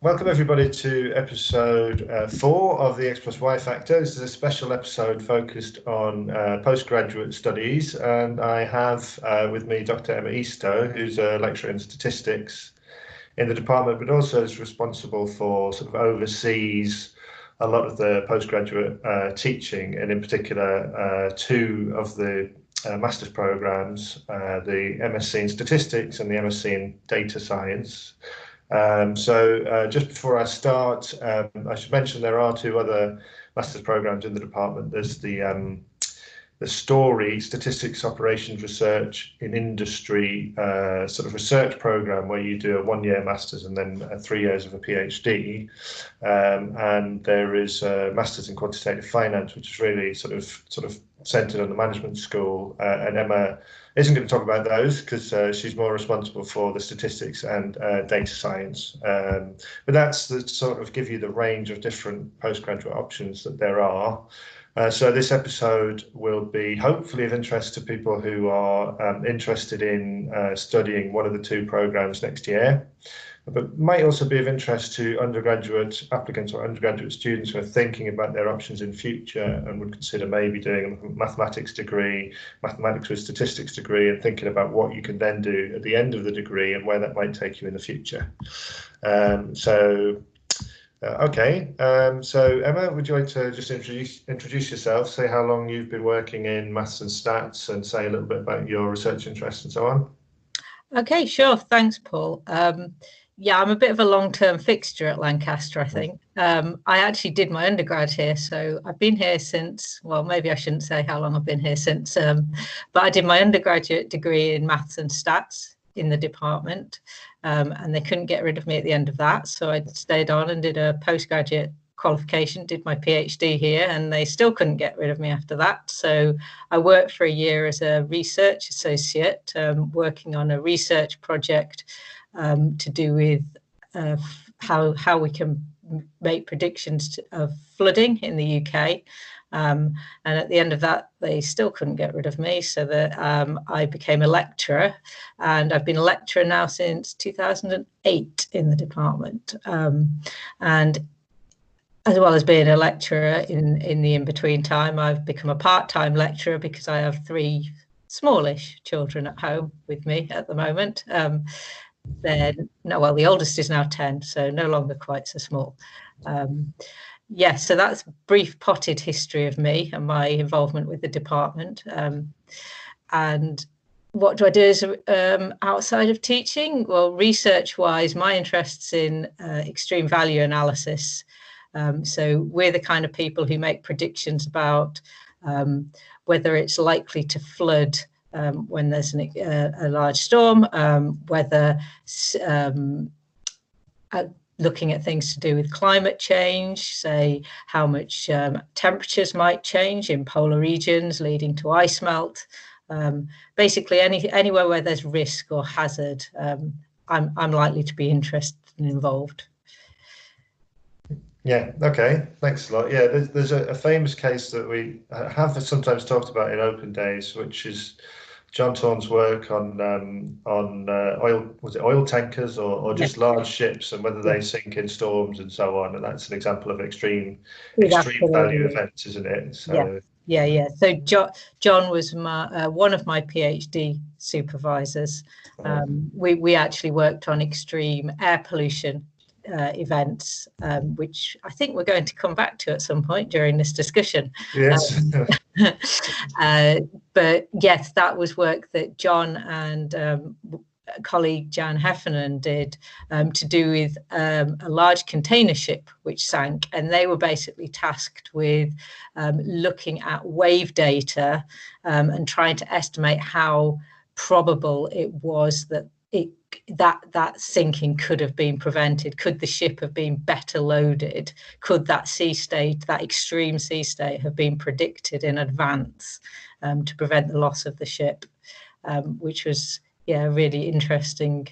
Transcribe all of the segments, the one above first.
Welcome everybody to episode 4 of the X plus Y Factor. This is a special episode focused on postgraduate studies, and I have with me Dr Emma Eastoe, who's a lecturer in statistics in the department, but also is responsible for oversees a lot of the postgraduate teaching, and in particular two of the master's programs, the MSc in Statistics and the MSc in Data Science. Just before I start, I should mention there are two other master's programs in the department. There's the STORY, Statistics Operations Research in Industry research program, where you do a 1-year master's and then 3 years of a PhD. And there is a master's in quantitative finance, which is really sort of centered on the management school. And Emma isn't going to talk about those because she's more responsible for the statistics and data science. But that's to sort of give you the range of different postgraduate options that there are. So this episode will be hopefully of interest to people who are interested in studying one of the two programs next year, but might also be of interest to undergraduate applicants or undergraduate students who are thinking about their options in future and would consider maybe doing a mathematics degree, mathematics with statistics degree, and thinking about what you can then do at the end of the degree and where that might take you in the future. So Emma, would you like to just introduce yourself, say how long you've been working in maths and stats, and say a little bit about your research interests and so on? Okay, sure. Thanks, Paul. Yeah, I'm a bit of a long-term fixture at Lancaster, I think. I actually did my undergrad here, so I've been here since, well, maybe I shouldn't say how long I've been here since, but I did my undergraduate degree in maths and stats in the department, and they couldn't get rid of me at the end of that, so I stayed on and did a postgraduate qualification, did my PhD here, and they still couldn't get rid of me after that. So I worked for a year as a research associate, working on a research project to do with how we can make predictions of flooding in the UK. And at the end of that, they still couldn't get rid of me, so that I became a lecturer, and I've been a lecturer now since 2008 in the department. And as well as being a lecturer in the in-between time, I've become a part-time lecturer because I have 3 smallish children at home with me at the moment. The oldest is now 10, so no longer quite so small. Yes, so that's a brief potted history of me and my involvement with the department. And what do I do outside of teaching? Well, research-wise, my interest's in extreme value analysis. So we're the kind of people who make predictions about whether it's likely to flood when there's a large storm, whether looking at things to do with climate change, say how much temperatures might change in polar regions leading to ice melt. Basically anywhere where there's risk or hazard, I'm likely to be interested and involved. Yeah, okay, thanks a lot. Yeah, there's a famous case that we have sometimes talked about in open days, which is John Thorne's work on oil tankers or just large ships, and whether they sink in storms and so on. And that's an example of extreme value events, isn't it? So yeah. So John was one of my PhD supervisors. We actually worked on extreme air pollution events, which I think we're going to come back to at some point during this discussion. Yes. But yes, that was work that John and colleague Jan Heffernan did to do with a large container ship which sank, and they were basically tasked with looking at wave data and trying to estimate how probable it was that that sinking could have been prevented. Could the ship have been better loaded? Could that sea state, that extreme sea state, have been predicted in advance to prevent the loss of the ship? Which was, a really interesting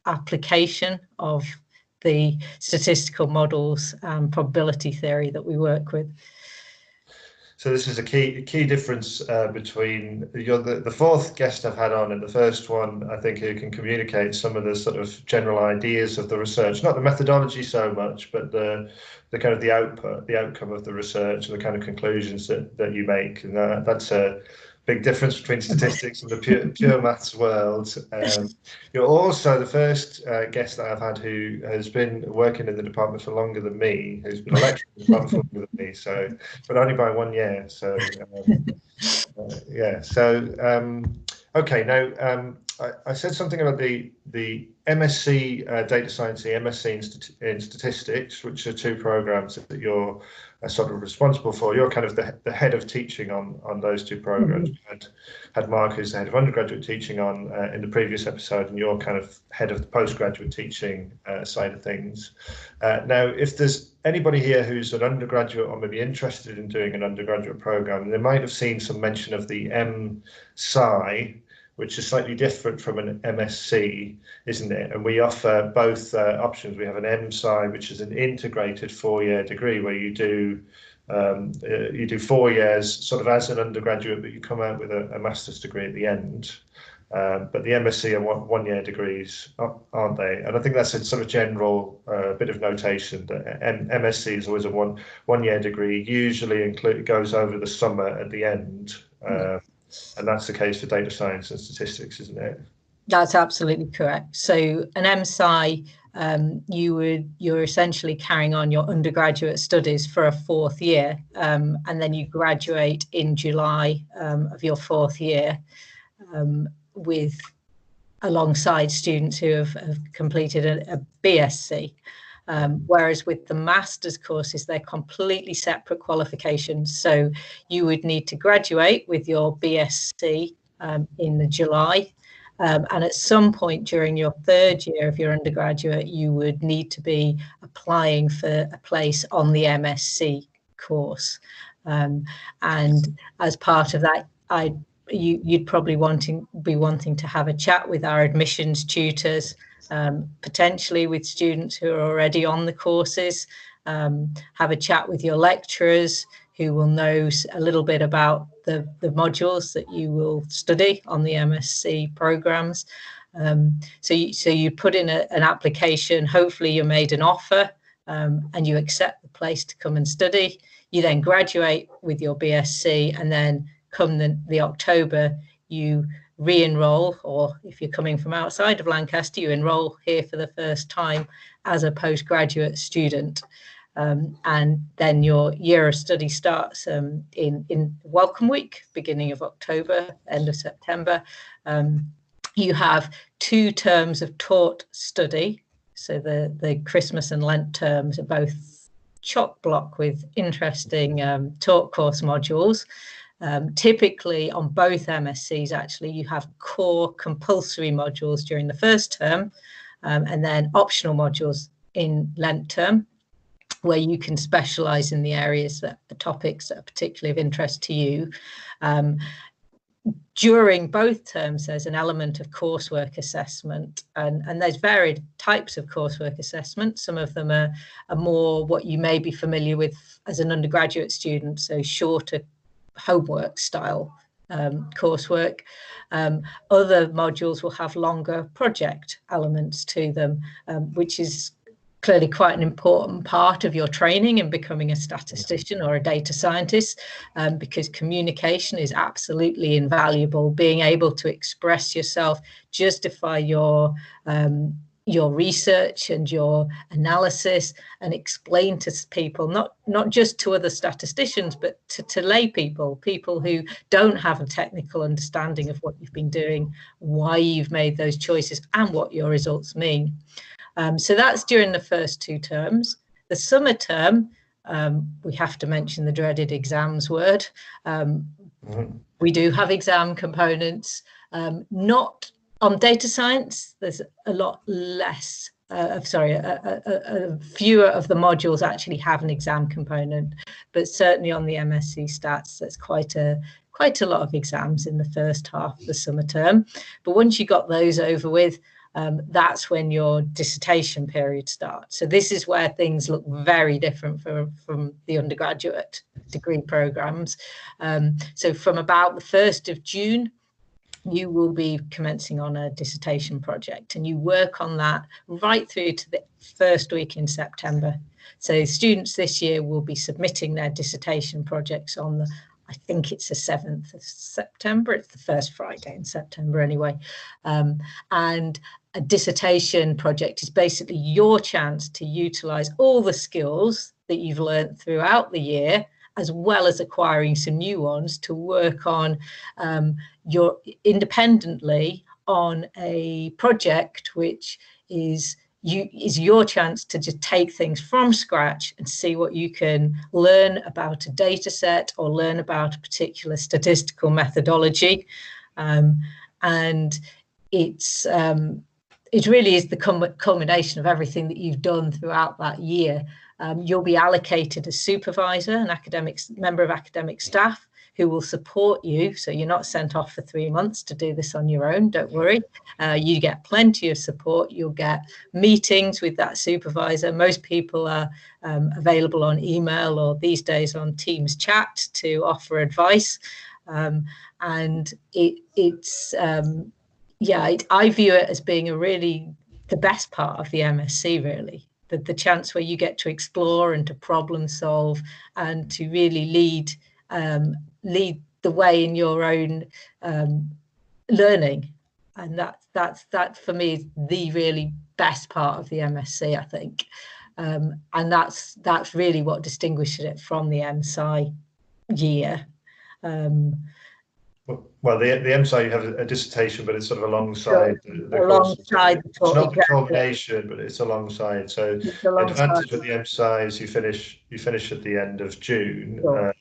application of the statistical models and probability theory that we work with. So this is a key difference between you're the fourth guest I've had on, and the first one I think who can communicate some of the sort of general ideas of the research, not the methodology so much, but the kind of the output, the outcome of the research, and the kind of conclusions that you make, and that's a big difference between statistics and the pure maths world. You're also the first guest that I've had who has been working in the department for longer than me, who's been a lecturer in the department for longer than me, so, but only by 1 year. So, yeah. So, okay. Now, I said something about the MSc Data Science, the MSc in Statistics, which are two programs that you're sort of responsible for. You're kind of the head of teaching on those two programs. Mm-hmm. Had Mark, who's the head of undergraduate teaching on in the previous episode, and you're kind of head of the postgraduate teaching side of things. Now, if there's anybody here who's an undergraduate or maybe interested in doing an undergraduate program, they might have seen some mention of the MSci, which is slightly different from an MSc, isn't it? And we offer both options. We have an MSci, which is an integrated 4-year degree where you do 4 years sort of as an undergraduate, but you come out with a master's degree at the end. But the MSc are 1-year degrees, aren't they? And I think that's a sort of general bit of notation that MSc is always a one-year degree, usually goes over the summer at the end. And that's the case for data science and statistics, isn't it? That's absolutely correct. So an MSci, you're essentially carrying on your undergraduate studies for a 4th year, and then you graduate in July of your 4th year with alongside students who have completed a BSc. Whereas with the master's courses, they're completely separate qualifications. So you would need to graduate with your BSc in the July. And at some point during your 3rd year of your undergraduate, you would need to be applying for a place on the MSc course. And as part of that, you'd probably be wanting to have a chat with our admissions tutors, potentially with students who are already on the courses, have a chat with your lecturers who will know a little bit about the modules that you will study on the MSc programs. So you put in an application, hopefully you're made an offer, and you accept the place to come and study. You then graduate with your BSc, and then come the October, you re-enroll, or if you're coming from outside of Lancaster, you enroll here for the first time as a postgraduate student. And then your year of study starts in Welcome Week, beginning of October, end of September. You have 2 terms of taught study. So the Christmas and Lent terms are both chock-block with interesting taught course modules. Typically on both MScs, actually, you have core compulsory modules during the first term, and then optional modules in Lent term, where you can specialize in the areas the topics that are particularly of interest to you. During both terms, there's an element of coursework assessment, and there's varied types of coursework assessment. Some of them are more what you may be familiar with as an undergraduate student, so shorter homework style coursework. Other modules will have longer project elements to them, which is clearly quite an important part of your training in becoming a statistician or a data scientist, because communication is absolutely invaluable. Being able to express yourself, justify your research and your analysis, and explain to people, not just to other statisticians, but to lay people who don't have a technical understanding of what you've been doing, why you've made those choices, and what your results mean. So that's during the first 2 terms. The summer term, we have to mention the dreaded exams word. We do have exam components, not on data science. There's a lot less, fewer of the modules actually have an exam component, but certainly on the MSc Stats, there's quite a lot of exams in the first half of the summer term. But once you got those over with, that's when your dissertation period starts. So this is where things look very different from the undergraduate degree programs. So from about the 1st of June, you will be commencing on a dissertation project, and you work on that right through to the first week in September. So students this year will be submitting their dissertation projects on the, I think it's the 7th of September. It's the first Friday in September anyway. And a dissertation project is basically your chance to utilize all the skills that you've learned throughout the year, as well as acquiring some new ones to work on your independently on a project which is your chance to just take things from scratch and see what you can learn about a data set or learn about a particular statistical methodology. And it really is the culmination of everything that you've done throughout that year. You'll be allocated a supervisor, an academic member of academic staff, who will support you. So you're not sent off for 3 months to do this on your own, don't worry. You get plenty of support. You'll get meetings with that supervisor. Most people are available on email or these days on Teams chat to offer advice. And I view it as being the best part of the MSc, really. The chance where you get to explore and to problem solve and to really lead the way in your own learning, and that for me is the really best part of the MSc, I think, and that's really what distinguishes it from the MSci year. Well, the MSci, you have a dissertation, but it's sort of alongside the course. It's not the culmination, but it's alongside. So the advantage with the MSci is you finish at the end of June. Sure.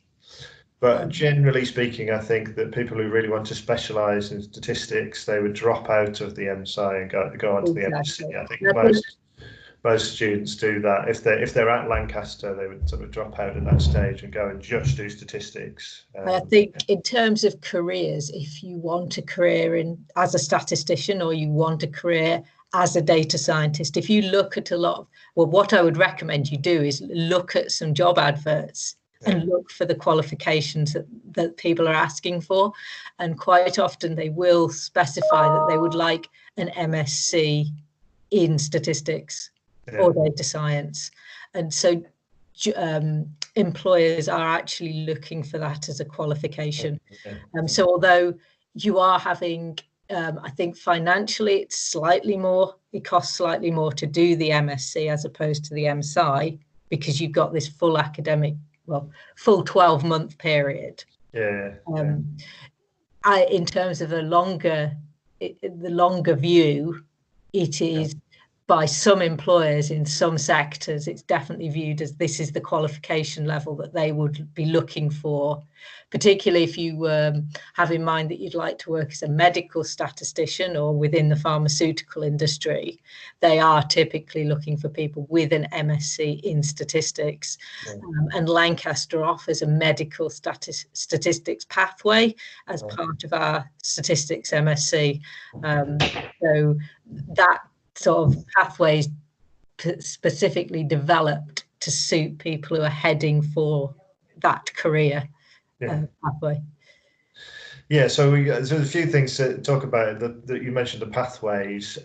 But generally speaking, I think that people who really want to specialise in statistics, they would drop out of the MSci and go on to the MSc. I think most students do that. If they're at Lancaster, they would sort of drop out at that stage and go and just do statistics. I think in terms of careers, if you want a career as a statistician or you want a career as a data scientist, if you look at what I would recommend you do is look at some job adverts and look for the qualifications that people are asking for. And quite often they will specify that they would like an MSc in statistics or data science. And so employers are actually looking for that as a qualification. So although you are having, I think financially it costs slightly more to do the MSc as opposed to the MSci, because you've got this full 12-month period. In terms of the longer view, it is by some employers in some sectors, it's definitely viewed as this is the qualification level that they would be looking for, particularly if you have in mind that you'd like to work as a medical statistician or within the pharmaceutical industry. They are typically looking for people with an MSc in statistics. And Lancaster offers a medical statistics pathway as part of our statistics MSc. So that sort of pathways specifically developed to suit people who are heading for that career pathway. So there's a few things to talk about that you mentioned, the pathways.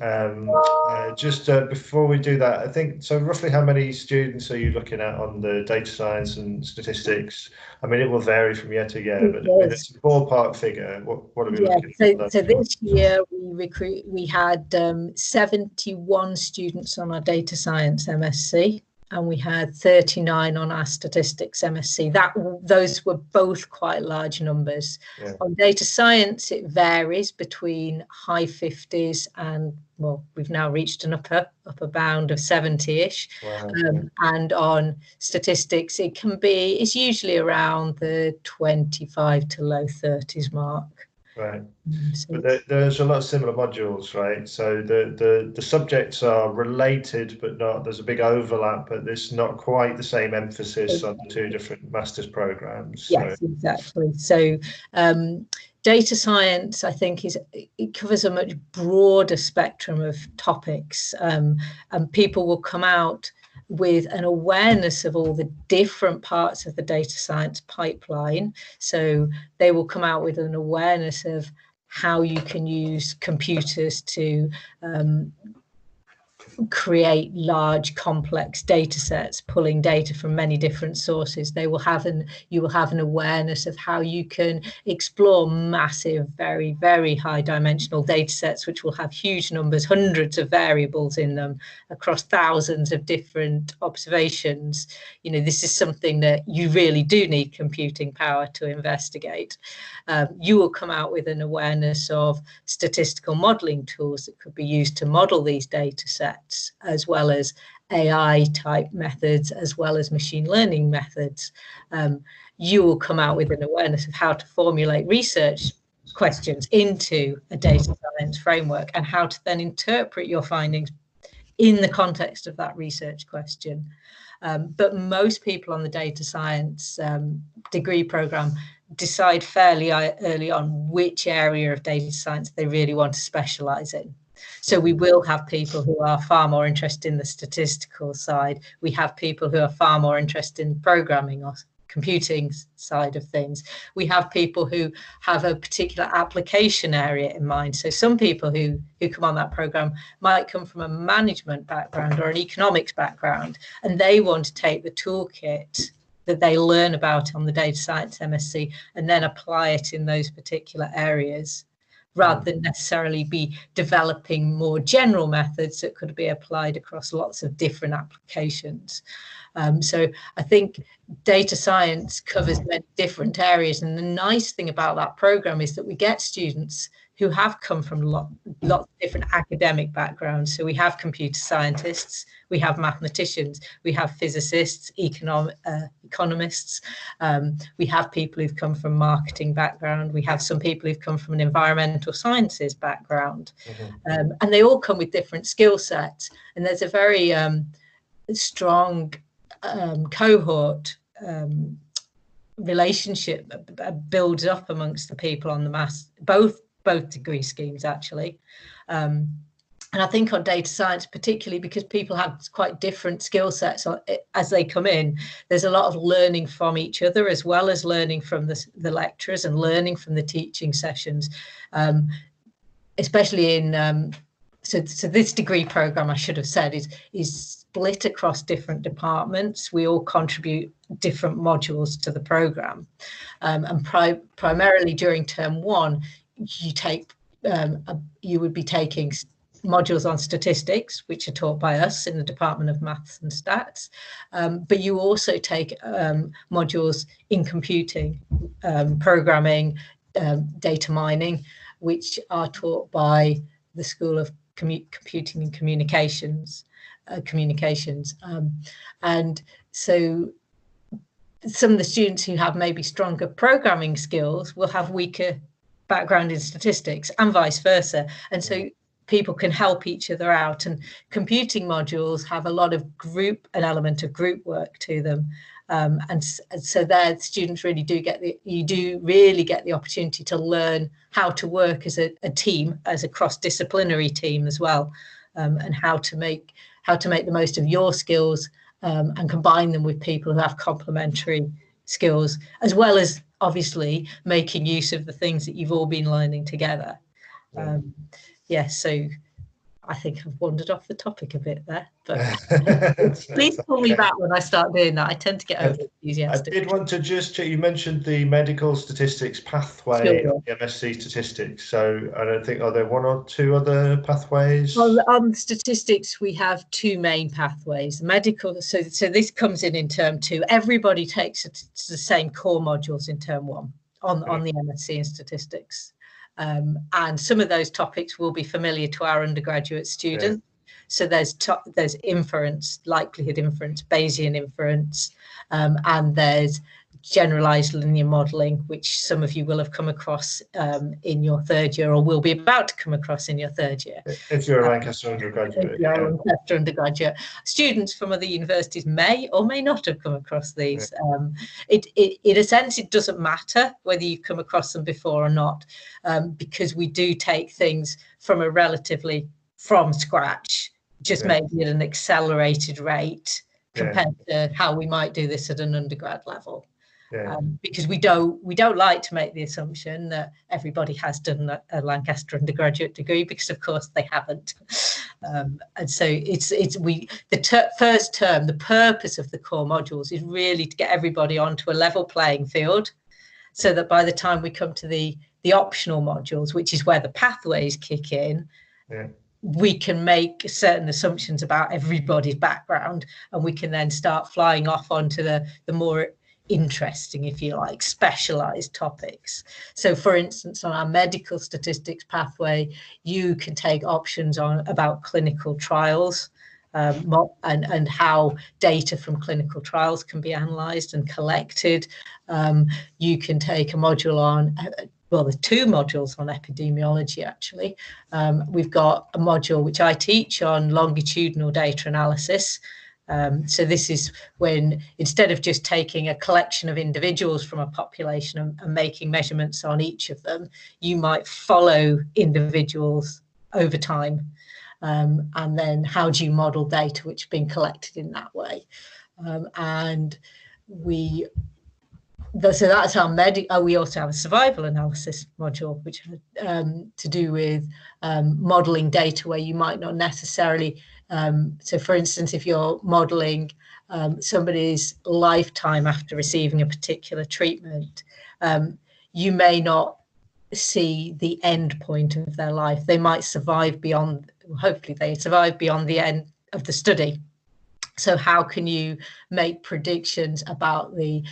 Just before we do that, I think, so roughly how many students are you looking at on the data science and statistics? I mean, it will vary from year to year, but it's a ballpark figure. What are we looking at? So this year we had 71 students on our data science MSc, and we had 39 on our statistics MSc. Those were both quite large numbers. On data science, it varies between high 50s and, we've now reached an upper bound of 70-ish. And on statistics, it's usually around the 25 to low 30s mark. Right. But there's a lot of similar modules, right? So the subjects are related, but there's a big overlap, but there's not quite the same emphasis on the two different master's programs. Yes, exactly. So data science, I think, it covers a much broader spectrum of topics, and people will come out with an awareness of all the different parts of the data science pipeline. So they will come out with an awareness of how you can use computers to create large complex data sets, pulling data from many different sources. You will have an awareness of how you can explore massive, very, very high dimensional data sets, which will have huge numbers, hundreds of variables in them across thousands of different observations. You know, this is something that you really do need computing power to investigate. You will come out with an awareness of statistical modeling tools that could be used to model these data sets, as well as AI type methods, as well as machine learning methods. You will come out with an awareness of how to formulate research questions into a data science framework and how to then interpret your findings in the context of that research question. But most people on the data science degree program decide fairly early on which area of data science they really want to specialize in. So we will have people who are far more interested in the statistical side. We have people who are far more interested in programming or computing side of things. We have people who have a particular application area in mind. So some people who come on that program might come from a management background or an economics background, and they want to take the toolkit that they learn about on the data science MSc and then apply it in those particular areas, rather than necessarily be developing more general methods that could be applied across lots of different applications. So I think data science covers many different areas. And the nice thing about that program is that we get students who have come from lots of different academic backgrounds. So we have computer scientists, we have mathematicians, we have physicists, economists, we have people who've come from marketing background, we have some people who've come from an environmental sciences background, and they all come with different skill sets. And there's a very strong cohort relationship builds up amongst the people on the both degree schemes, actually. And I think on data science, particularly because people have quite different skill sets as they come in, there's a lot of learning from each other, as well as learning from the lecturers and learning from the teaching sessions, especially in so this degree program, I should have said, is split across different departments. We all contribute different modules to the program, and primarily during term one, you would be taking modules on statistics, which are taught by us in the Department of Maths and Stats, but you also take modules in computing, programming, data mining, which are taught by the School of Computing and Communications. And so some of the students who have maybe stronger programming skills will have weaker background in statistics, and vice versa. And so people can help each other out, and computing modules have a lot of an element of group work to them, and so there students really do get the opportunity to learn how to work as a team, as a cross-disciplinary team as well, and how to make the most of your skills, and combine them with people who have complementary skills, as well as obviously making use of the things that you've all been learning together. Yes, so I think I've wandered off the topic a bit there, but please call me back when I start doing that. I tend to get over enthusiastic. I did want to just check, you mentioned the medical statistics pathway of the MSc Statistics. So I don't think, are there one or two other pathways? Well, on statistics, we have two main pathways. Medical, so this comes in term two. Everybody takes the same core modules in term one on the MSc in statistics. And some of those topics will be familiar to our undergraduate students. So there's inference, likelihood inference, Bayesian inference, and there's generalized linear modeling, which some of you will have come across in your third year, or will be about to come across in your third year. If you're a Lancaster undergraduate. If you're a Lancaster undergraduate. Students from other universities may or may not have come across these. In a sense, it doesn't matter whether you've come across them before or not, because we do take things from a relatively from scratch, just maybe at an accelerated rate compared to how we might do this at an undergrad level. Because we don't like to make the assumption that everybody has done a Lancaster undergraduate degree, because of course they haven't. And so first term, the purpose of the core modules is really to get everybody onto a level playing field, so that by the time we come to the optional modules, which is where the pathways kick in, we can make certain assumptions about everybody's background, and we can then start flying off onto the more interesting, if you like, specialized topics. So for instance, on our medical statistics pathway, you can take options on about clinical trials, and how data from clinical trials can be analyzed and collected. You can take a module on, well, there's two modules on epidemiology, actually. We've got a module which I teach on longitudinal data analysis. So this is when, instead of just taking a collection of individuals from a population and making measurements on each of them, you might follow individuals over time. And then how do you model data which have been collected in that way? So that's our we also have a survival analysis module, which to do with modeling data where you might not necessarily, so for instance, if you're modeling somebody's lifetime after receiving a particular treatment, you may not see the end point of their life. They might survive beyond, hopefully they survive beyond the end of the study. So how can you make predictions about the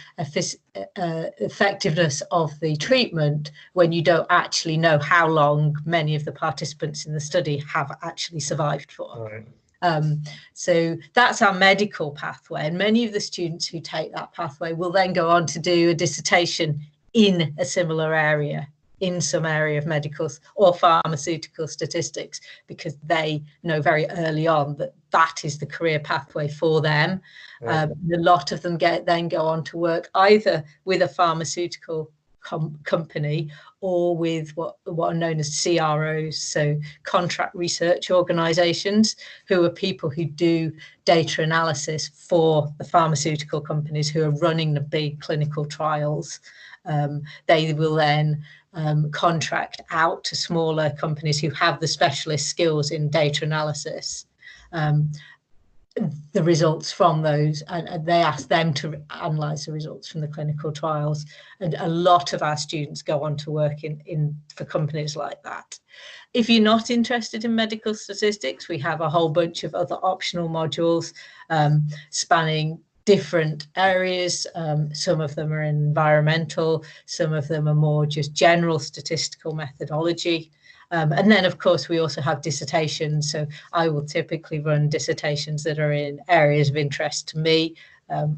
effectiveness of the treatment when you don't actually know how long many of the participants in the study have actually survived for? Right. So that's our medical pathway, and many of the students who take that pathway will then go on to do a dissertation in a similar area, in some area of medical or pharmaceutical statistics, because they know very early on that that is the career pathway for them. A lot of them then go on to work either with a pharmaceutical company or with what are known as CROs, so contract research organizations, who are people who do data analysis for the pharmaceutical companies who are running the big clinical trials. They will then contract out to smaller companies who have the specialist skills in data analysis, the results from those, and they ask them to analyze the results from the clinical trials. And a lot of our students go on to work for companies like that. If you're not interested in medical statistics, we have a whole bunch of other optional modules spanning different areas. Some of them are environmental, some of them are more just general statistical methodology. And then, of course, we also have dissertations. So I will typically run dissertations that are in areas of interest to me,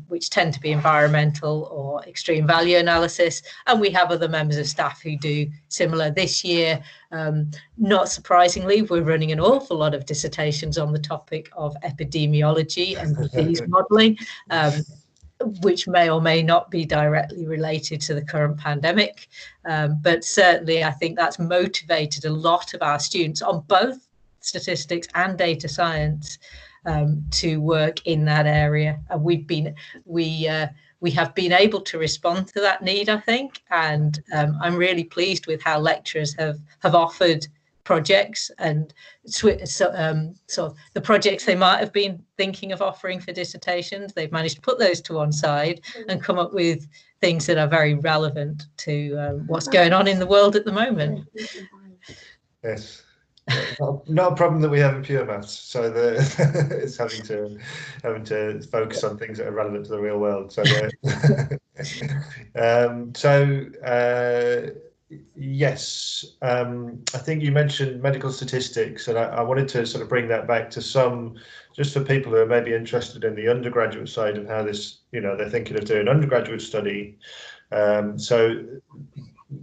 which tend to be environmental or extreme value analysis. And we have other members of staff who do similar. This year, not surprisingly, we're running an awful lot of dissertations on the topic of epidemiology and disease modelling, which may or may not be directly related to the current pandemic. But certainly, I think that's motivated a lot of our students on both statistics and data science to work in that area. And we have been able to respond to that need, I think. And I'm really pleased with how lecturers have offered projects, and so the projects they might have been thinking of offering for dissertations, they've managed to put those to one side and come up with things that are very relevant to what's going on in the world at the moment. Yes. Not a problem that we have in pure maths, so it's having to focus on things that are relevant to the real world. So yes, I think you mentioned medical statistics, and I wanted to sort of bring that back to some just for people who are maybe interested in the undergraduate side and how this, they're thinking of doing undergraduate study. So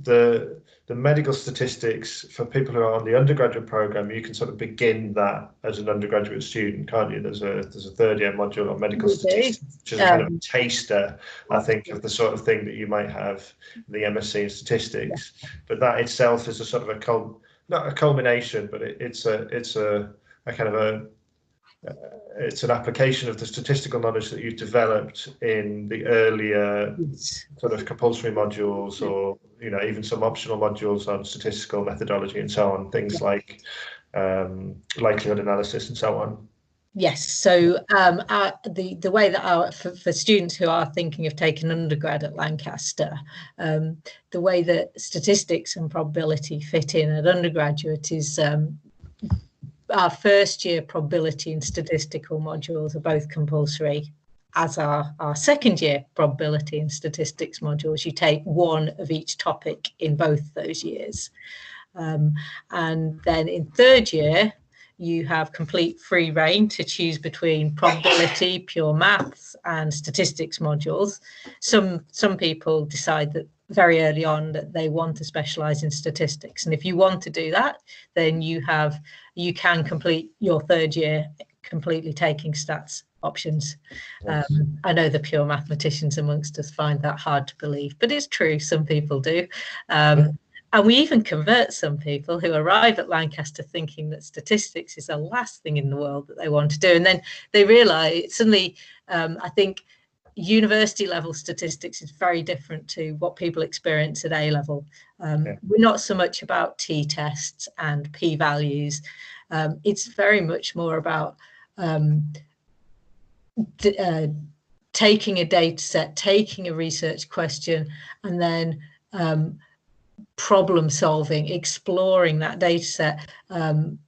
the medical statistics for people who are on the undergraduate program, you can sort of begin that as an undergraduate student, can't you? There's a third year module on medical statistics, which is a kind of a taster, I think, of the sort of thing that you might have in the MSc in statistics. But that itself is a sort of not a culmination, but it's a kind of it's an application of the statistical knowledge that you've developed in the earlier sort of compulsory modules, or even some optional modules on statistical methodology and so on, things like likelihood analysis and so on. Yes, so the way that for students who are thinking of taking undergrad at Lancaster, the way that statistics and probability fit in at undergraduate is our first year probability and statistical modules are both compulsory, as are our second year probability and statistics modules. You take one of each topic in both those years. And then in third year, you have complete free rein to choose between probability, pure maths, and statistics modules. Some people decide that very early on that they want to specialize in statistics, and if you want to do that, then you can complete your third year completely taking stats options. Yes. I know the pure mathematicians amongst us find that hard to believe, but it's true, some people do. And we even convert some people who arrive at Lancaster thinking that statistics is the last thing in the world that they want to do. And then they realise suddenly, I think university level statistics is very different to what people experience at A level. We're not so much about t-tests and p-values. It's very much more about taking a data set, taking a research question, and then problem solving, exploring that data set,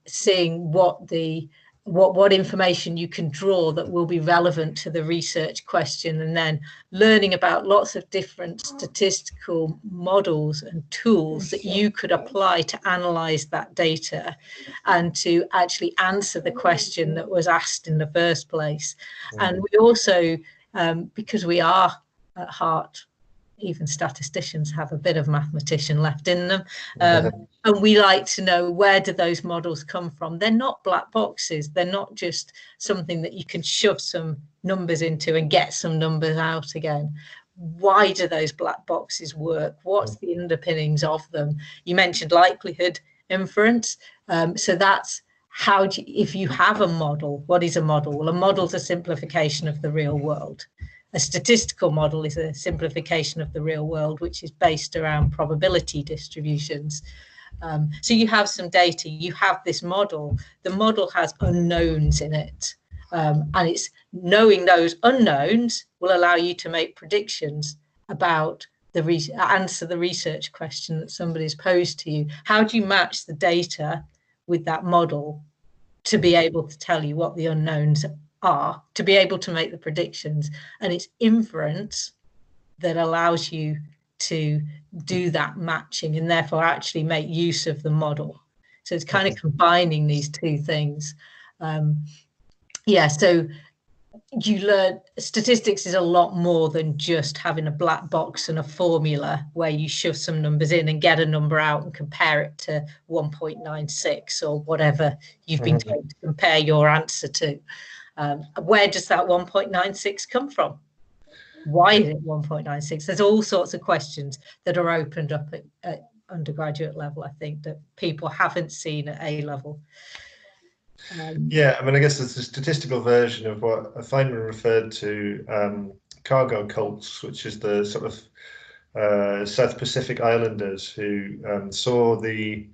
seeing what information you can draw that will be relevant to the research question, and then learning about lots of different statistical models and tools that you could apply to analyze that data and to actually answer the question that was asked in the first place. And we also, because we are at heart, even statisticians have a bit of mathematician left in them. And we like to know, where do those models come from? They're not black boxes. They're not just something that you can shove some numbers into and get some numbers out again. Why do those black boxes work? What's the underpinnings of them? You mentioned likelihood inference. So that's how if you have a model, what is a model? Well, a model is a simplification of the real world. A statistical model is a simplification of the real world, which is based around probability distributions. So you have some data, you have this model, the model has unknowns in it. And it's knowing those unknowns will allow you to make predictions about answer the research question that somebody's posed to you. How do you match the data with that model to be able to tell you what the unknowns are, to be able to make the predictions? And it's inference that allows you to do that matching and therefore actually make use of the model. So it's kind of combining these two things. So you learn statistics is a lot more than just having a black box and a formula where you shove some numbers in and get a number out and compare it to 1.96 or whatever you've been told to compare your answer to. Where does that 1.96 come from? Why is it 1.96? There's all sorts of questions that are opened up at undergraduate level, I think, that people haven't seen at A level. I mean, I guess it's a statistical version of what Feynman referred to cargo cults, which is the sort of South Pacific Islanders who saw the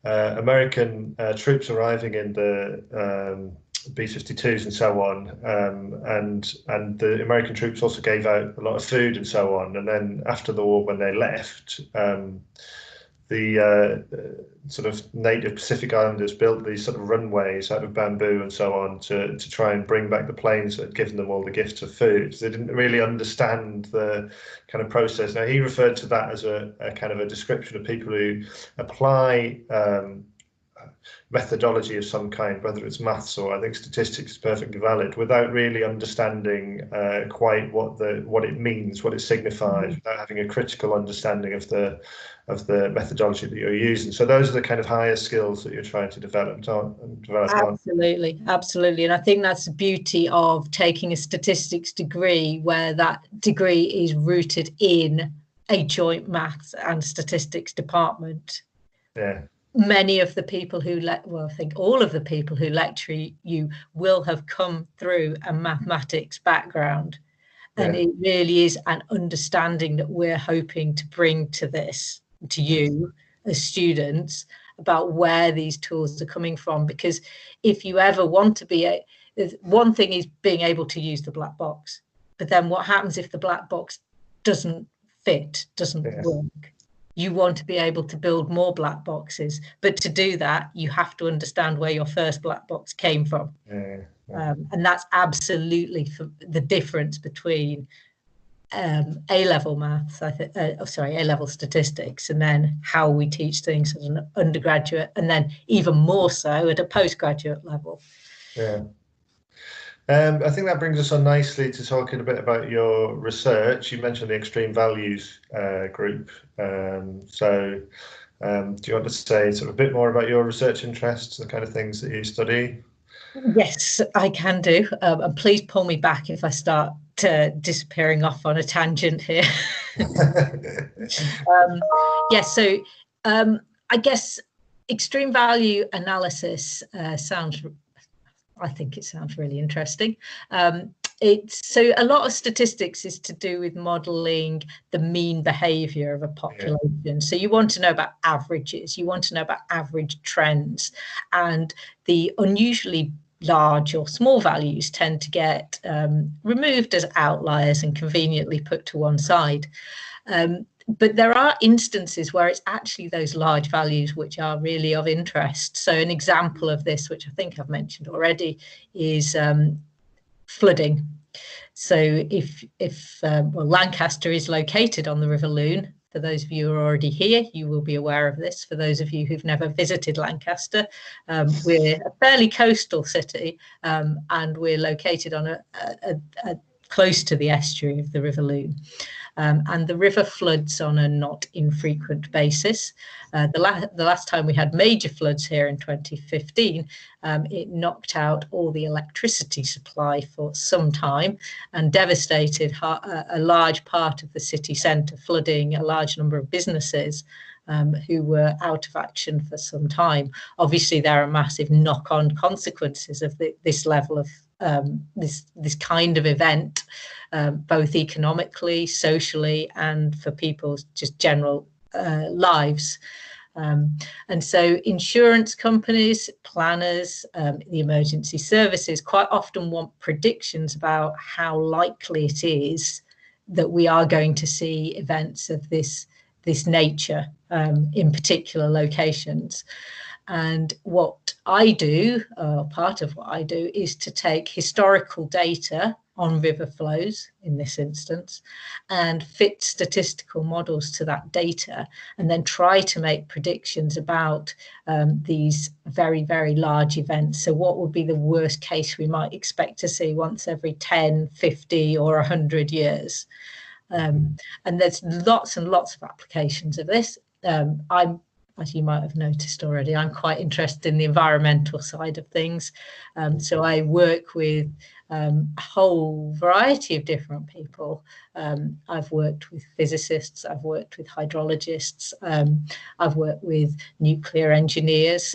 American troops arriving in the B-52s and so on, and the American troops also gave out a lot of food and so on. And then after the war, when they left, the sort of native Pacific Islanders built these sort of runways out of bamboo and so on to try and bring back the planes that had given them all the gifts of food. They didn't really understand the kind of process. Now, he referred to that as a kind of a description of people who apply methodology of some kind, whether it's maths or I think statistics is perfectly valid, without really understanding quite what it means, what it signifies, without having a critical understanding of the methodology that you're using. So those are the kind of higher skills that you're trying to develop. Absolutely, absolutely. And I think that's the beauty of taking a statistics degree, where that degree is rooted in a joint maths and statistics department. Yeah. Many of the people who I think all of the people who lecture you will have come through a mathematics background. And it really is an understanding that we're hoping to bring to you as students, about where these tools are coming from. Because if you ever want to be one thing is being able to use the black box, but then what happens if the black box doesn't work? You want to be able to build more black boxes, but to do that, you have to understand where your first black box came from. And that's absolutely the difference between A-level maths, A-level statistics, and then how we teach things at an undergraduate, and then even more so at a postgraduate level. I think that brings us on nicely to talking a bit about your research. You mentioned the extreme values group. Do you want to say sort of a bit more about your research interests, the kind of things that you study? Yes, I can do. And please pull me back if I start disappearing off on a tangent here. I guess extreme value analysis I think it sounds really interesting. So a lot of statistics is to do with modeling the mean behavior of a population. So you want to know about averages, you want to know about average trends, and the unusually large or small values tend to get removed as outliers and conveniently put to one side. But there are instances where it's actually those large values which are really of interest. So an example of this, which I think I've mentioned already, is flooding. So if Lancaster is located on the River Lune. For those of you who are already here, you will be aware of this. For those of you who've never visited Lancaster, we're a fairly coastal city, and we're located on a close to the estuary of the River Lune. And the river floods on a not infrequent basis. The last time we had major floods here in 2015, it knocked out all the electricity supply for some time and devastated a large part of the city centre, flooding a large number of businesses who were out of action for some time. Obviously, there are massive knock-on consequences of this level of this kind of event, both economically, socially, and for people's just general lives. And so insurance companies, planners, the emergency services quite often want predictions about how likely it is that we are going to see events of this nature in particular locations. And what I do, part of what I do, is to take historical data on river flows, in this instance, and fit statistical models to that data, and then try to make predictions about these very, very large events. So what would be the worst case we might expect to see once every 10, 50 or 100 years? And there's lots and lots of applications of this. As you might have noticed already, I'm quite interested in the environmental side of things. So I work with a whole variety of different people. I've worked with physicists, I've worked with hydrologists, I've worked with nuclear engineers.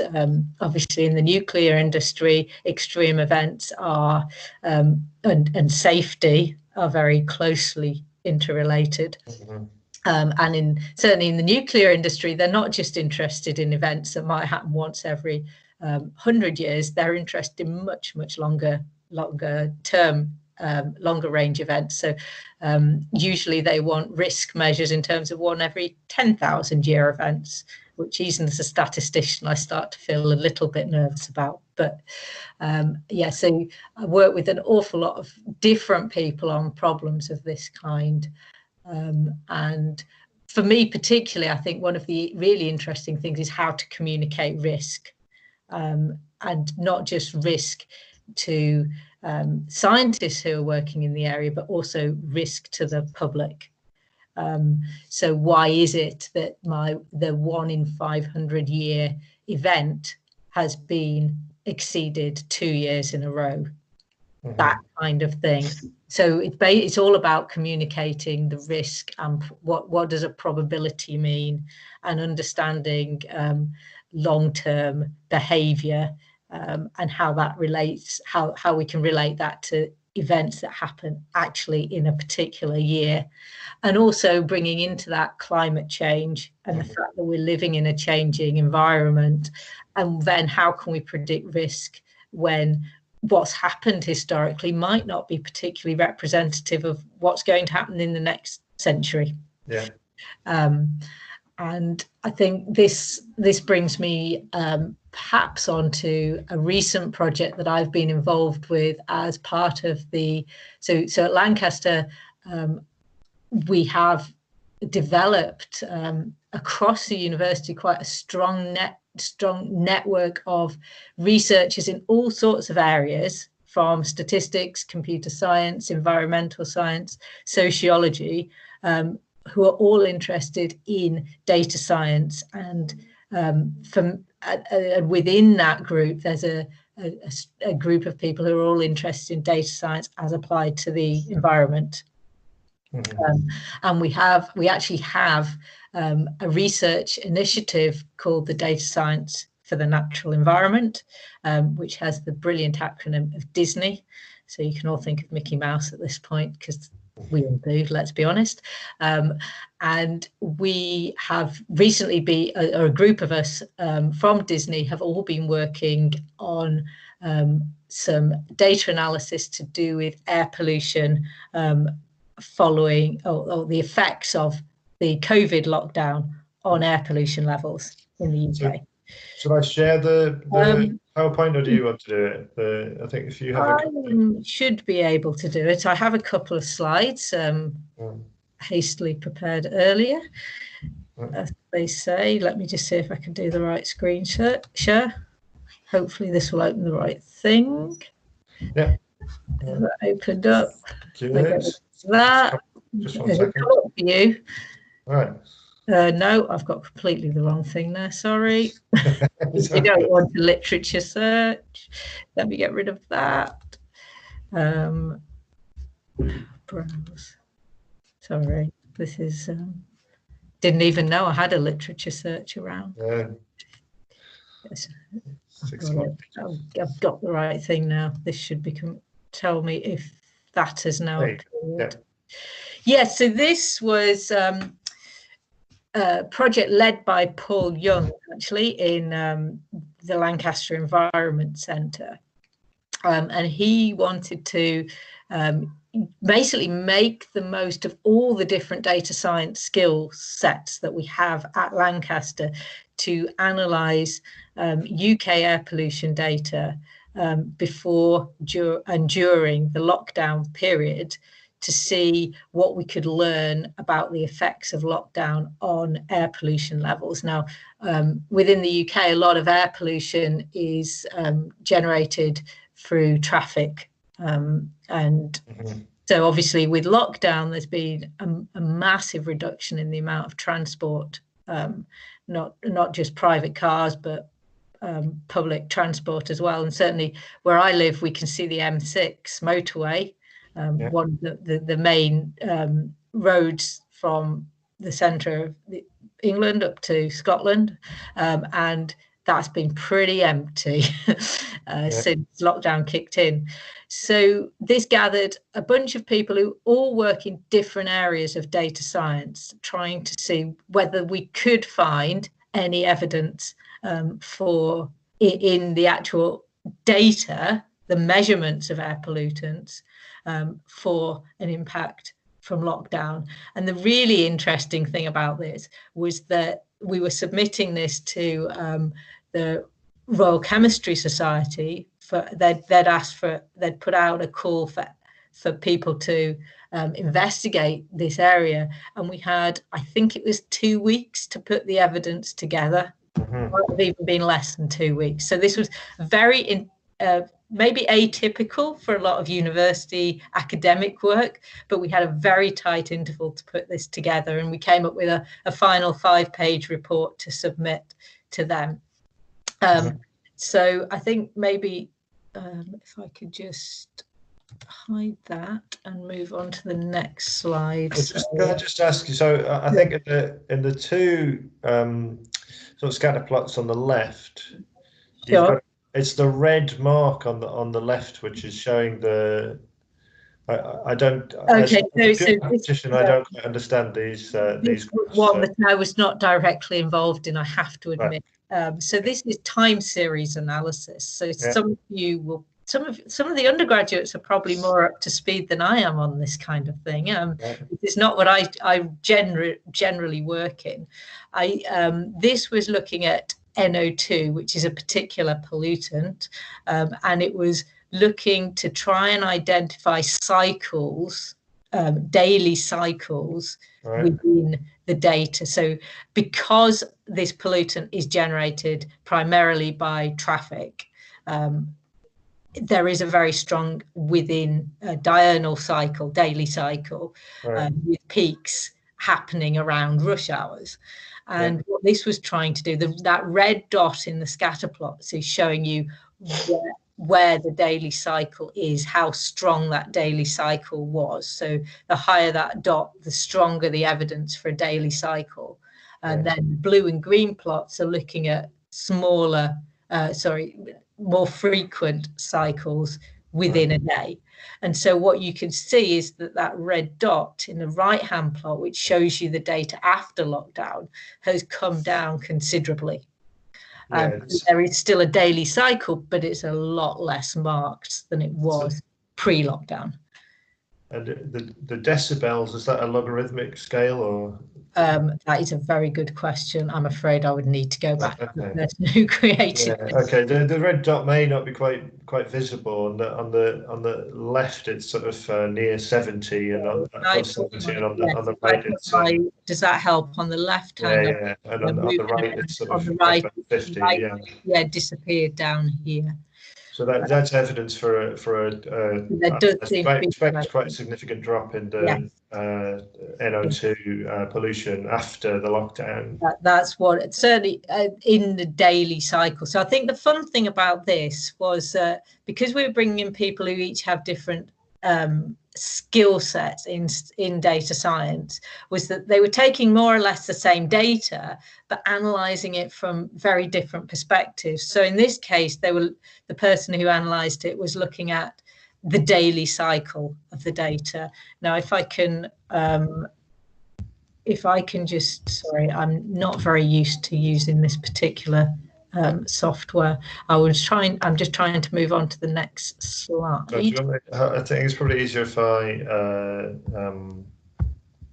Obviously in the nuclear industry, extreme events are and safety are very closely interrelated. Mm-hmm. And certainly in the nuclear industry, they're not just interested in events that might happen once every 100 years. They're interested in much longer term, longer range events. So usually they want risk measures in terms of one every 10,000 year events, which even as a statistician, I start to feel a little bit nervous about. But so I work with an awful lot of different people on problems of this kind. And for me particularly, I think one of the really interesting things is how to communicate risk. and not just risk to scientists who are working in the area, but also risk to the public. So why is it that the 1 in 500 year event has been exceeded 2 years in a row? Mm-hmm. That kind of thing. So it's all about communicating the risk and what does a probability mean, and understanding long-term behavior and how that relates, how we can relate that to events that happen actually in a particular year, and also bringing into that climate change and the fact that we're living in a changing environment, and then how can we predict risk when what's happened historically might not be particularly representative of what's going to happen in the next century. Yeah. And I think this brings me perhaps onto a recent project that I've been involved with as part of the, so at Lancaster, we have developed across the university quite a strong network of researchers in all sorts of areas, from statistics, computer science, environmental science, sociology, who are all interested in data science. And within that group, there's a group of people who are all interested in data science as applied to the environment. Mm-hmm. And we actually have a research initiative called the Data Science for the Natural Environment, which has the brilliant acronym of Disney. So you can all think of Mickey Mouse at this point, because we all do, let's be honest. And we have recently or a group of us from Disney have all been working on some data analysis to do with air pollution following or the effects of the COVID lockdown on air pollution levels in the UK. Should I share the PowerPoint, or do you want to do it? I think if you have I should be able to do it. I have a couple of slides hastily prepared earlier, as they say. Let me just see if I can do the right screen share. Hopefully this will open the right thing. Yeah. That opened up. Good. That. Just 1 second. For you. Right. No, I've got completely the wrong thing there. Sorry. You don't want a literature search. Let me get rid of that. Browse. Sorry, this is. Didn't even know I had a literature search around. Yes. I've got the right thing now. This should tell me if that has now appeared. Yes, so this was a project led by Paul Young, actually, in the Lancaster Environment Centre. And he wanted to basically make the most of all the different data science skill sets that we have at Lancaster to analyse UK air pollution data before and during the lockdown period, to see what we could learn about the effects of lockdown on air pollution levels. Now, within the UK, a lot of air pollution is generated through traffic. So obviously with lockdown, there's been a massive reduction in the amount of transport, not just private cars, but public transport as well. And certainly where I live, we can see the M6 motorway, one of the main roads from the centre of England up to Scotland, and that's been pretty empty since lockdown kicked in. So this gathered a bunch of people who all work in different areas of data science, trying to see whether we could find any evidence for in the actual data, the measurements of air pollutants, for an impact from lockdown. And the really interesting thing about this was that we were submitting this to the Royal Chemistry Society. They'd put out a call for people to investigate this area, and we had, I think it was 2 weeks to put the evidence together Might have even been less than 2 weeks. So this was very maybe atypical for a lot of university academic work, but we had a very tight interval to put this together, and we came up with a final 5-page report to submit to them. So I think maybe if I could just hide that and move on to the next slide. Can I just ask you, so I think in the two sort of scatter plots on the left, you've got, it's the red mark on the left which is showing the I don't okay I don't quite understand these one that I was not directly involved in, I have to admit. So this is time series analysis. So some of you will, some of the undergraduates are probably more up to speed than I am on this kind of thing. It's not what I generally work in. This was looking at NO2, which is a particular pollutant, and it was looking to try and identify cycles, daily cycles within the data. So because this pollutant is generated primarily by traffic, there is a very strong within diurnal cycle, daily cycle, with peaks happening around rush hours. And what this was trying to do, that red dot in the scatter plots is showing you where the daily cycle is, how strong that daily cycle was. So the higher that dot, the stronger the evidence for a daily cycle. And then blue and green plots are looking at smaller, more frequent cycles within a day. And so what you can see is that red dot in the right-hand plot, which shows you the data after lockdown, has come down considerably. There is still a daily cycle, but it's a lot less marked than it was pre-lockdown. And the decibels, is that a logarithmic scale or? That is a very good question. I'm afraid I would need to go back to the person who created it. Okay, the red dot may not be quite visible. On the left, it's sort of near 70, and on 70, and on the right, it's. Does that help? On the left hand, and on the right, it's sort of right, 50. Disappeared down here. So that's evidence for expect quite a significant drop in the NO2 pollution after the lockdown. That's what it's certainly in the daily cycle. So I think the fun thing about this was because we were bringing in people who each have different skill sets in data science, was that they were taking more or less the same data but analyzing it from very different perspectives. So in this case, the person who analyzed it was looking at the daily cycle of the data. Now if I can just, sorry, I'm not very used to using this particular software. I'm just trying to move on to the next slide. I think it's probably easier if I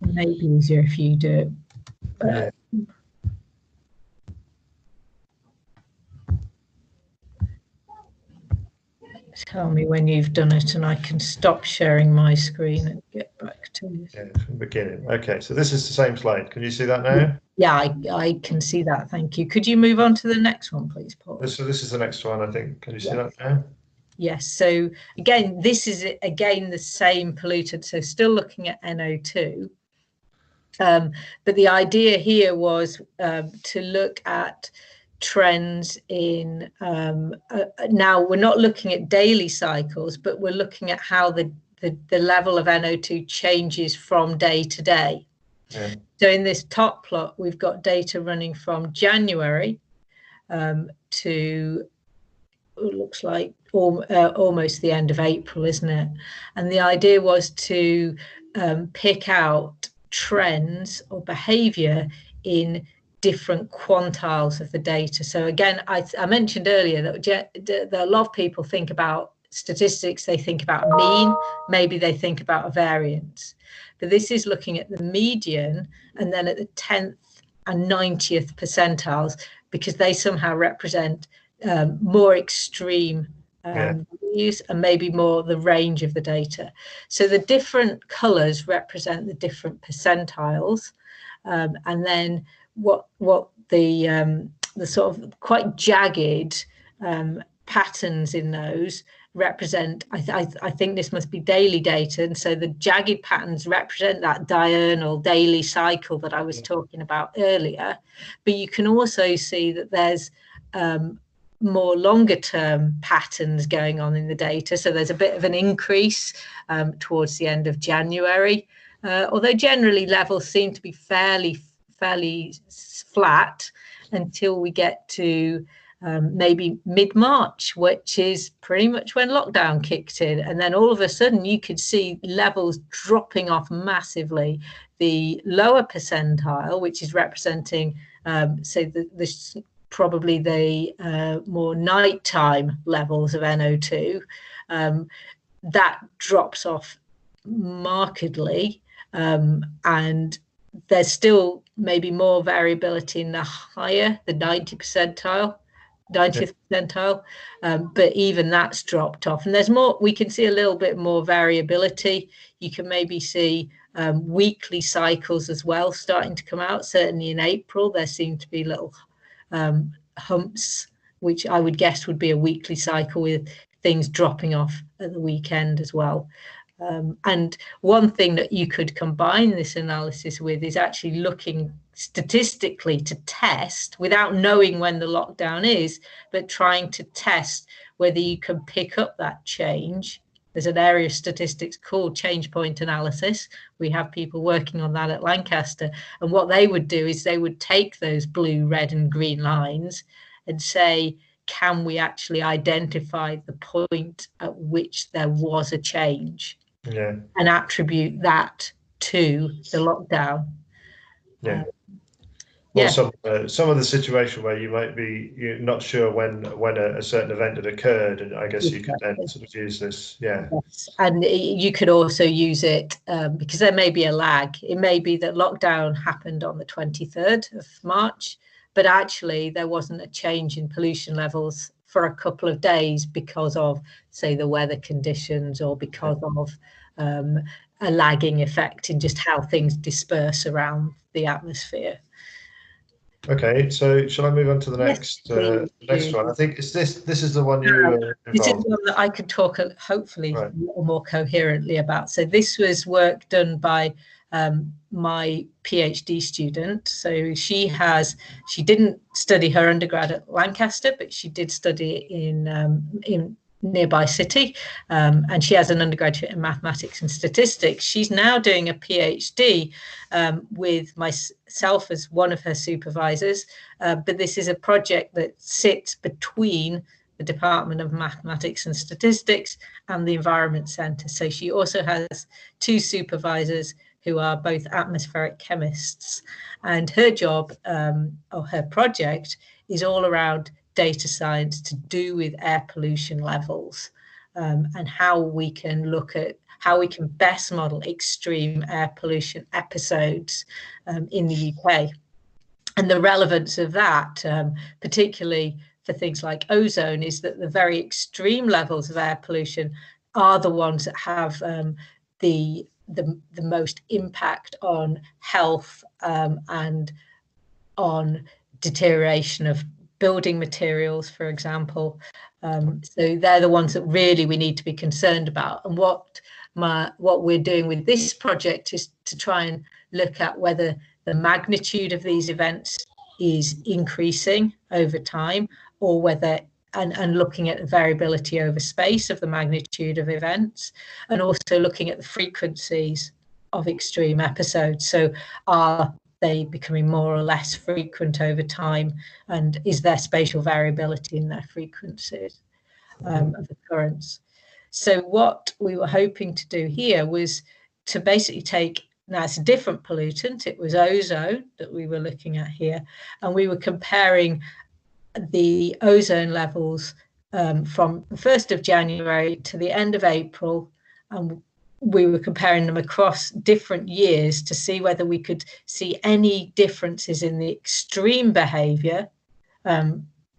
maybe easier if you do it. Tell me when you've done it and I can stop sharing my screen and get back to it. Yeah, from the beginning. Okay, so this is the same slide. Can you see that now? Yeah, I can see that. Thank you. Could you move on to the next one, please, Paul? So this is the next one, I think. Can you see that now? Yes. So again, this is the same pollutant. So still looking at NO2. But the idea here was to look at trends in now we're not looking at daily cycles, but we're looking at how the level of NO2 changes from day to day. So in this top plot, we've got data running from January to, it looks like almost the end of April, isn't it? And the idea was to pick out trends or behavior in different quantiles of the data. So again, I mentioned earlier that a lot of people think about statistics, they think about a mean, maybe they think about a variance. But this is looking at the median and then at the 10th and 90th percentiles, because they somehow represent more extreme values and maybe more the range of the data. So the different colours represent the different percentiles, and then what the the sort of quite jagged patterns in those represent, I think this must be daily data, and so the jagged patterns represent that diurnal daily cycle that I was talking about earlier. But you can also see that there's more longer term patterns going on in the data. So there's a bit of an increase towards the end of January, although generally levels seem to be fairly flat until we get to maybe mid-March, which is pretty much when lockdown kicked in. And then all of a sudden you could see levels dropping off massively. The lower percentile, which is representing, say, probably the more nighttime levels of NO2, that drops off markedly. And there's still maybe more variability in the higher, the 90th percentile, but even that's dropped off. And there's more, we can see a little bit more variability. You can maybe see weekly cycles as well starting to come out. Certainly in April, there seem to be little humps, which I would guess would be a weekly cycle with things dropping off at the weekend as well. And one thing that you could combine this analysis with is actually looking statistically to test, without knowing when the lockdown is, but trying to test whether you can pick up that change. There's an area of statistics called change point analysis. We have people working on that at Lancaster. And what they would do is they would take those blue, red and green lines and say, can we actually identify the point at which there was a change? Yeah. And attribute that to the lockdown. Yeah. Well, yeah. Some of the situation where you might be not sure when a certain event had occurred, and I guess you could then sort of use this. Yeah. Yes. And you could also use it because there may be a lag. It may be that lockdown happened on the 23rd of March, but actually there wasn't a change in pollution levels for a couple of days because of, say, the weather conditions, or because of a lagging effect in just how things disperse around the atmosphere. Okay, so shall I move on to the next next one? I think it's this is the one you were involved. This is one that I could talk hopefully a little more coherently about. So this was work done by my PhD student. So she didn't study her undergrad at Lancaster, but she did study in nearby city, and she has an undergraduate in mathematics and statistics. She's now doing a PhD with myself as one of her supervisors, but this is a project that sits between the Department of Mathematics and Statistics and the Environment Centre. So she also has two supervisors who are both atmospheric chemists, and her job or her project is all around data science to do with air pollution levels, and how we can look at how we can best model extreme air pollution episodes in the UK. And the relevance of that, particularly for things like ozone, is that the very extreme levels of air pollution are the ones that have the most impact on health and on deterioration of building materials, for example. So they're the ones that really we need to be concerned about. And what we're doing with this project is to try and look at whether the magnitude of these events is increasing over time, or whether and looking at the variability over space of the magnitude of events, and also looking at the frequencies of extreme episodes. So are they becoming more or less frequent over time, and is there spatial variability in their frequencies of occurrence? So what we were hoping to do here was to basically take, now it's a different pollutant, it was ozone that we were looking at here, and we were comparing the ozone levels from the 1st of January to the end of April, and we were comparing them across different years to see whether we could see any differences in the extreme behaviour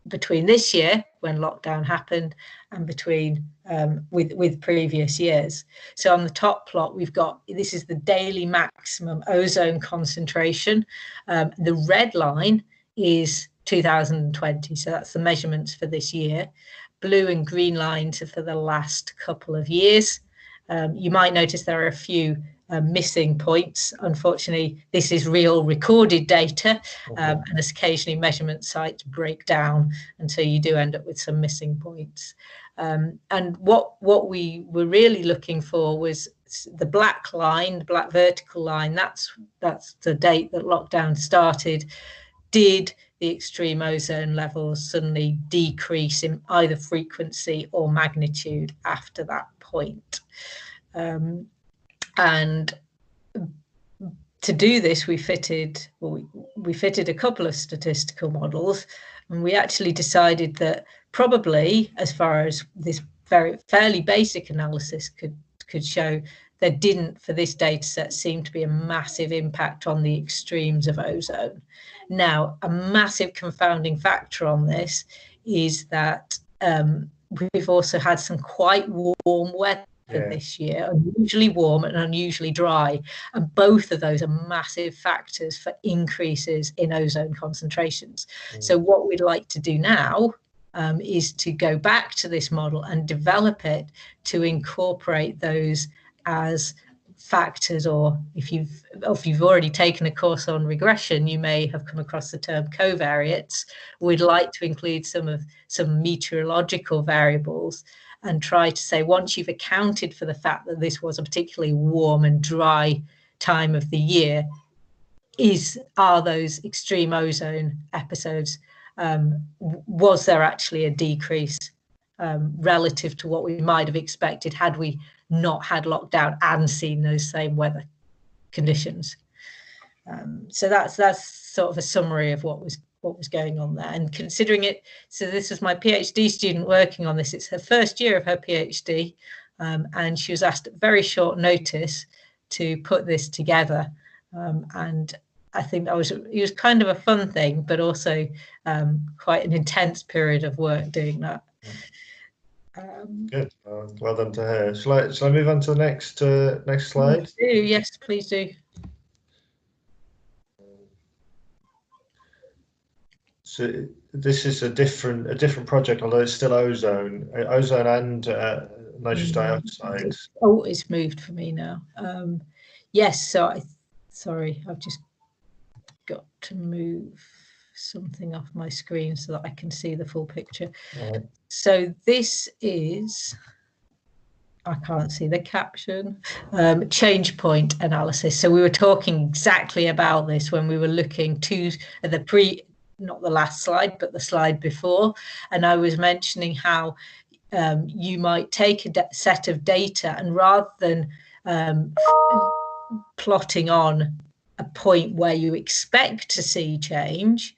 between this year, when lockdown happened, and between with previous years. So on the top plot, we've got, this is the daily maximum ozone concentration. The red line is 2020. So that's the measurements for this year. Blue and green lines are for the last couple of years. You might notice there are a few missing points. Unfortunately, this is real recorded data, and occasionally measurement sites break down, and so you do end up with some missing points. And what we were really looking for was the black line, the black vertical line. That's the date that lockdown started. Did the extreme ozone levels suddenly decrease in either frequency or magnitude after that point? And to do this, we fitted a couple of statistical models, and we actually decided that probably, as far as this fairly basic analysis could show, there didn't, for this data set, seem to be a massive impact on the extremes of ozone. Now, a massive confounding factor on this is that we've also had some quite warm weather this year, unusually warm and unusually dry, and both of those are massive factors for increases in ozone concentrations. So what we'd like to do now is to go back to this model and develop it to incorporate those as factors, or if you've already taken a course on regression, you may have come across the term covariates. We'd like to include some meteorological variables and try to say, once you've accounted for the fact that this was a particularly warm and dry time of the year, are those extreme ozone episodes, was there actually a decrease relative to what we might have expected had we not had lockdown and seen those same weather conditions? So that's sort of a summary of what was going on there. And considering it, so this was my PhD student working on this. It's her first year of her PhD, and she was asked at very short notice to put this together. And I think it was kind of a fun thing, but also quite an intense period of work doing that. Good. Well done to her. Shall I move on to the next slide? Yes, please do. So this is a different project, although it's still ozone and nitrous dioxide. Oh, it's moved for me now. Yes. So sorry, I've just got to move something off my screen so that I can see the full picture. Right. So this is, I can't see the caption, change point analysis. So we were talking exactly about this when we were looking to not the last slide, but the slide before. And I was mentioning how you might take a set of data, and rather than plotting on a point where you expect to see change,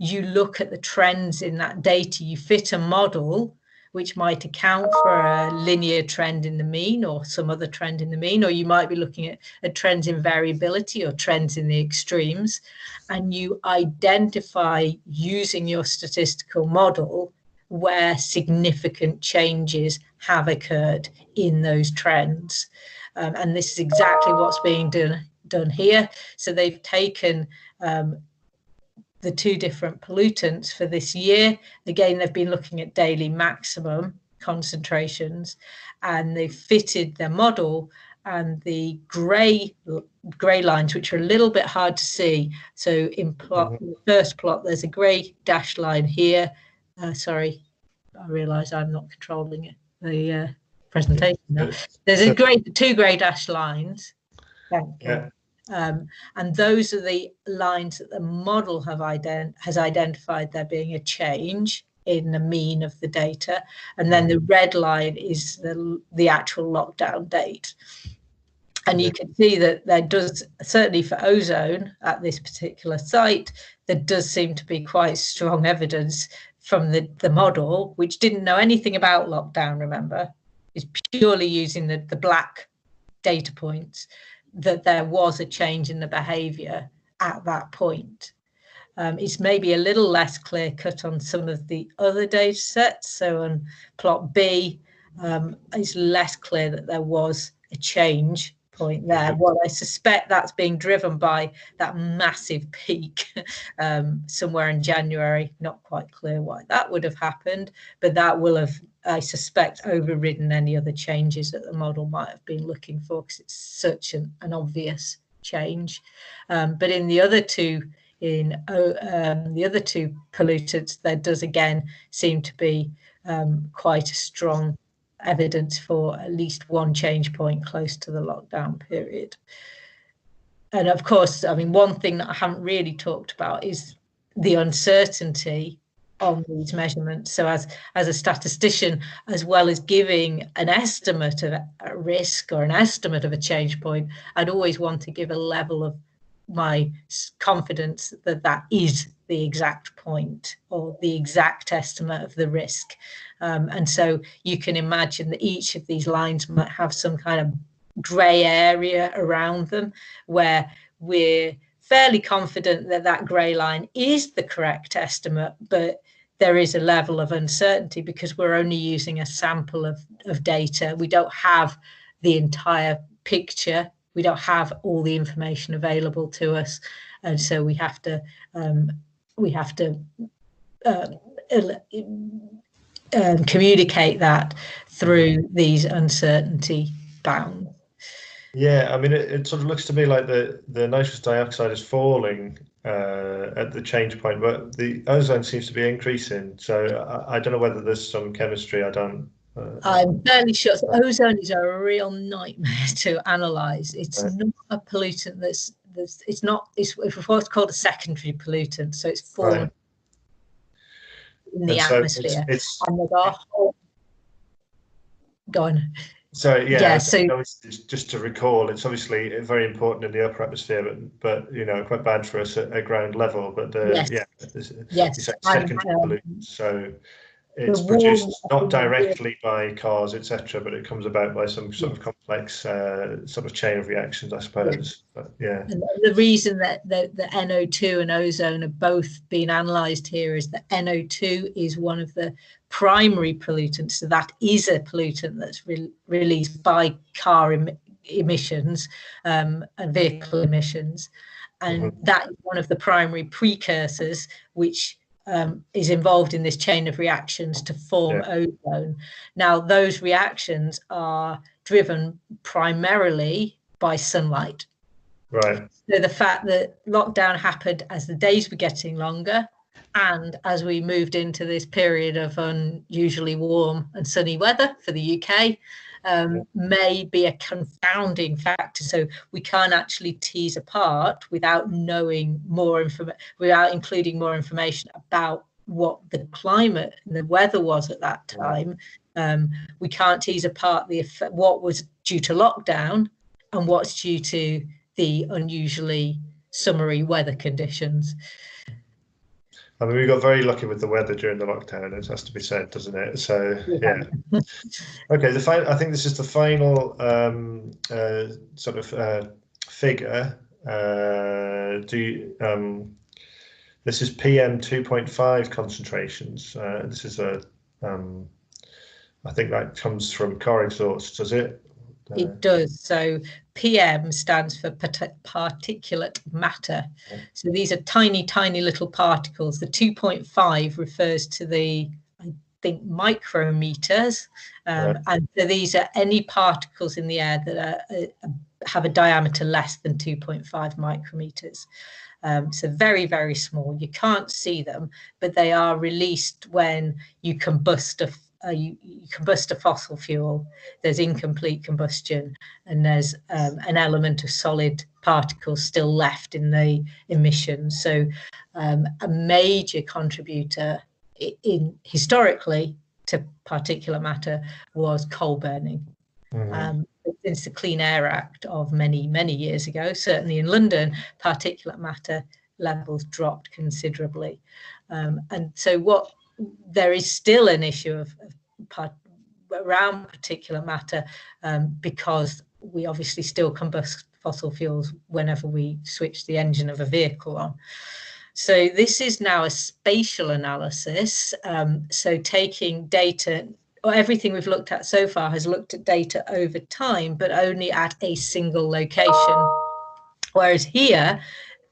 you look at the trends in that data. You fit a model which might account for a linear trend in the mean or some other trend in the mean, or you might be looking at trends in variability or trends in the extremes, and you identify using your statistical model where significant changes have occurred in those trends. And this is exactly what's being done here. So they've taken the two different pollutants for this year. Again, they've been looking at daily maximum concentrations, and they've fitted their model, and the grey lines, which are a little bit hard to see. So in the first plot, there's a grey dashed line here. Sorry, I realise I'm not controlling the presentation now. There's two grey dashed lines. Thank you. Yeah. And those are the lines that the model has identified there being a change in the mean of the data. And then the red line is the actual lockdown date. And you can see that there does, certainly for ozone at this particular site, there does seem to be quite strong evidence from the model, which didn't know anything about lockdown, remember, is purely using the black data points, that there was a change in the behaviour at that point. It's maybe a little less clear cut on some of the other data sets. So on plot B, it's less clear that there was a change point there. Well, I suspect that's being driven by that massive peak somewhere in January. Not quite clear why that would have happened, but that will have, I suspect, overridden any other changes that the model might have been looking for, because it's such an obvious change. But in the other two, pollutants, there does again seem to be quite a strong evidence for at least one change point close to the lockdown period. And of course, I mean, one thing that I haven't really talked about is the uncertainty on these measurements. So as a statistician, as well as giving an estimate of a risk or an estimate of a change point, I'd always want to give a level of my confidence that that is the exact point or the exact estimate of the risk. And so you can imagine that each of these lines might have some kind of grey area around them where we're fairly confident that that grey line is the correct estimate, but there is a level of uncertainty because we're only using a sample of data. We don't have the entire picture. We don't have all the information available to us, and so we have to communicate that through these uncertainty bounds. Yeah, I mean, it sort of looks to me like the nitrous dioxide is falling at the change point, but the ozone seems to be increasing. So I don't know whether there's some chemistry. I'm fairly sure ozone is a real nightmare to analyze. It's not a pollutant it's what's called a secondary pollutant. So it's formed in the atmosphere. Go on. So yeah, so just to recall, it's obviously very important in the upper atmosphere, but quite bad for us at ground level. But it's secondary pollutants. So it's produced not directly by cars, etc., but it comes about by some sort of complex sort of chain of reactions, I suppose. But, yeah. And the reason that the NO2 and ozone are both being analysed here is that NO2 is one of the primary pollutants. So that is a pollutant that's released by car emissions and vehicle emissions. And that is one of the primary precursors, which is involved in this chain of reactions to form ozone. Now, those reactions are driven primarily by sunlight. Right. So the fact that lockdown happened as the days were getting longer and as we moved into this period of unusually warm and sunny weather for the UK may be a confounding factor. So we can't actually tease apart without knowing more information, without including more information about what the climate and the weather was at that time. We can't tease apart what was due to lockdown and what's due to the unusually summery weather conditions. I mean, we got very lucky with the weather during the lockdown, it has to be said, doesn't it? So, yeah. Okay, I think this is the final sort of figure. This is PM 2.5 concentrations. This is I think that comes from car exhaust, does it? It does. So PM stands for particulate matter. So these are tiny, tiny little particles. The 2.5 refers to the, I think, micrometers. And so these are any particles in the air that have a diameter less than 2.5 micrometers. So very, very small. You can't see them, but they are released when you combust you combust a fossil fuel. There's incomplete combustion, and there's an element of solid particles still left in the emissions. So a major contributor historically to particulate matter was coal burning. Since the Clean Air Act of many, many years ago, certainly in London, particulate matter levels dropped considerably. And so there is still an issue around particulate matter because we obviously still combust fossil fuels whenever we switch the engine of a vehicle on. So this is now a spatial analysis. So taking data or everything we've looked at so far has looked at data over time, but only at a single location. Whereas here,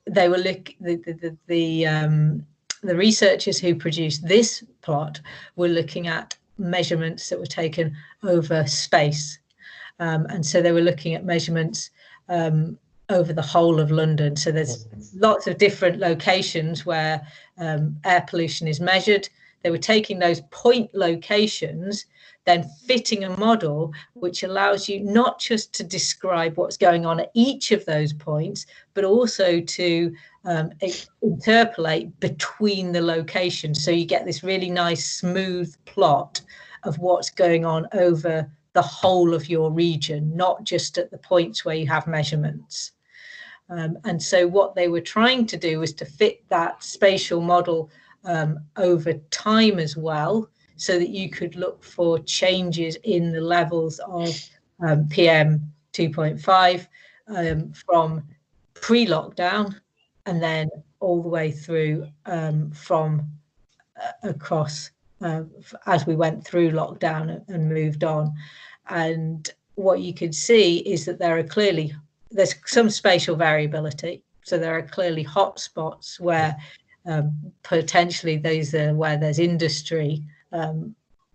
they were the researchers who produced this plot were looking at measurements that were taken over space. And so they were looking at measurements over the whole of London. So there's lots of different locations where air pollution is measured. They were taking those point locations, then fitting a model which allows you not just to describe what's going on at each of those points, but also to interpolate between the locations. So you get this really nice smooth plot of what's going on over the whole of your region, not just at the points where you have measurements. And so what they were trying to do was to fit that spatial model over time as well, so that you could look for changes in the levels of PM 2.5 from pre-lockdown and then all the way through from across as we went through lockdown and moved on. And what you could see is that there's some spatial variability. So there are clearly hotspots where potentially those are where there's industry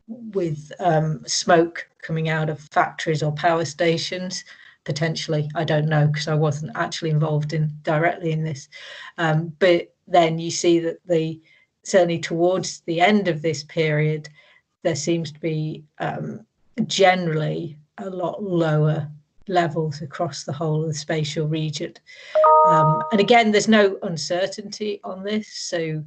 with smoke coming out of factories or power stations, potentially. I don't know, because I wasn't actually involved directly in this. But then you see that certainly towards the end of this period, there seems to be generally a lot lower levels across the whole of the spatial region. And again, there's no uncertainty on this. So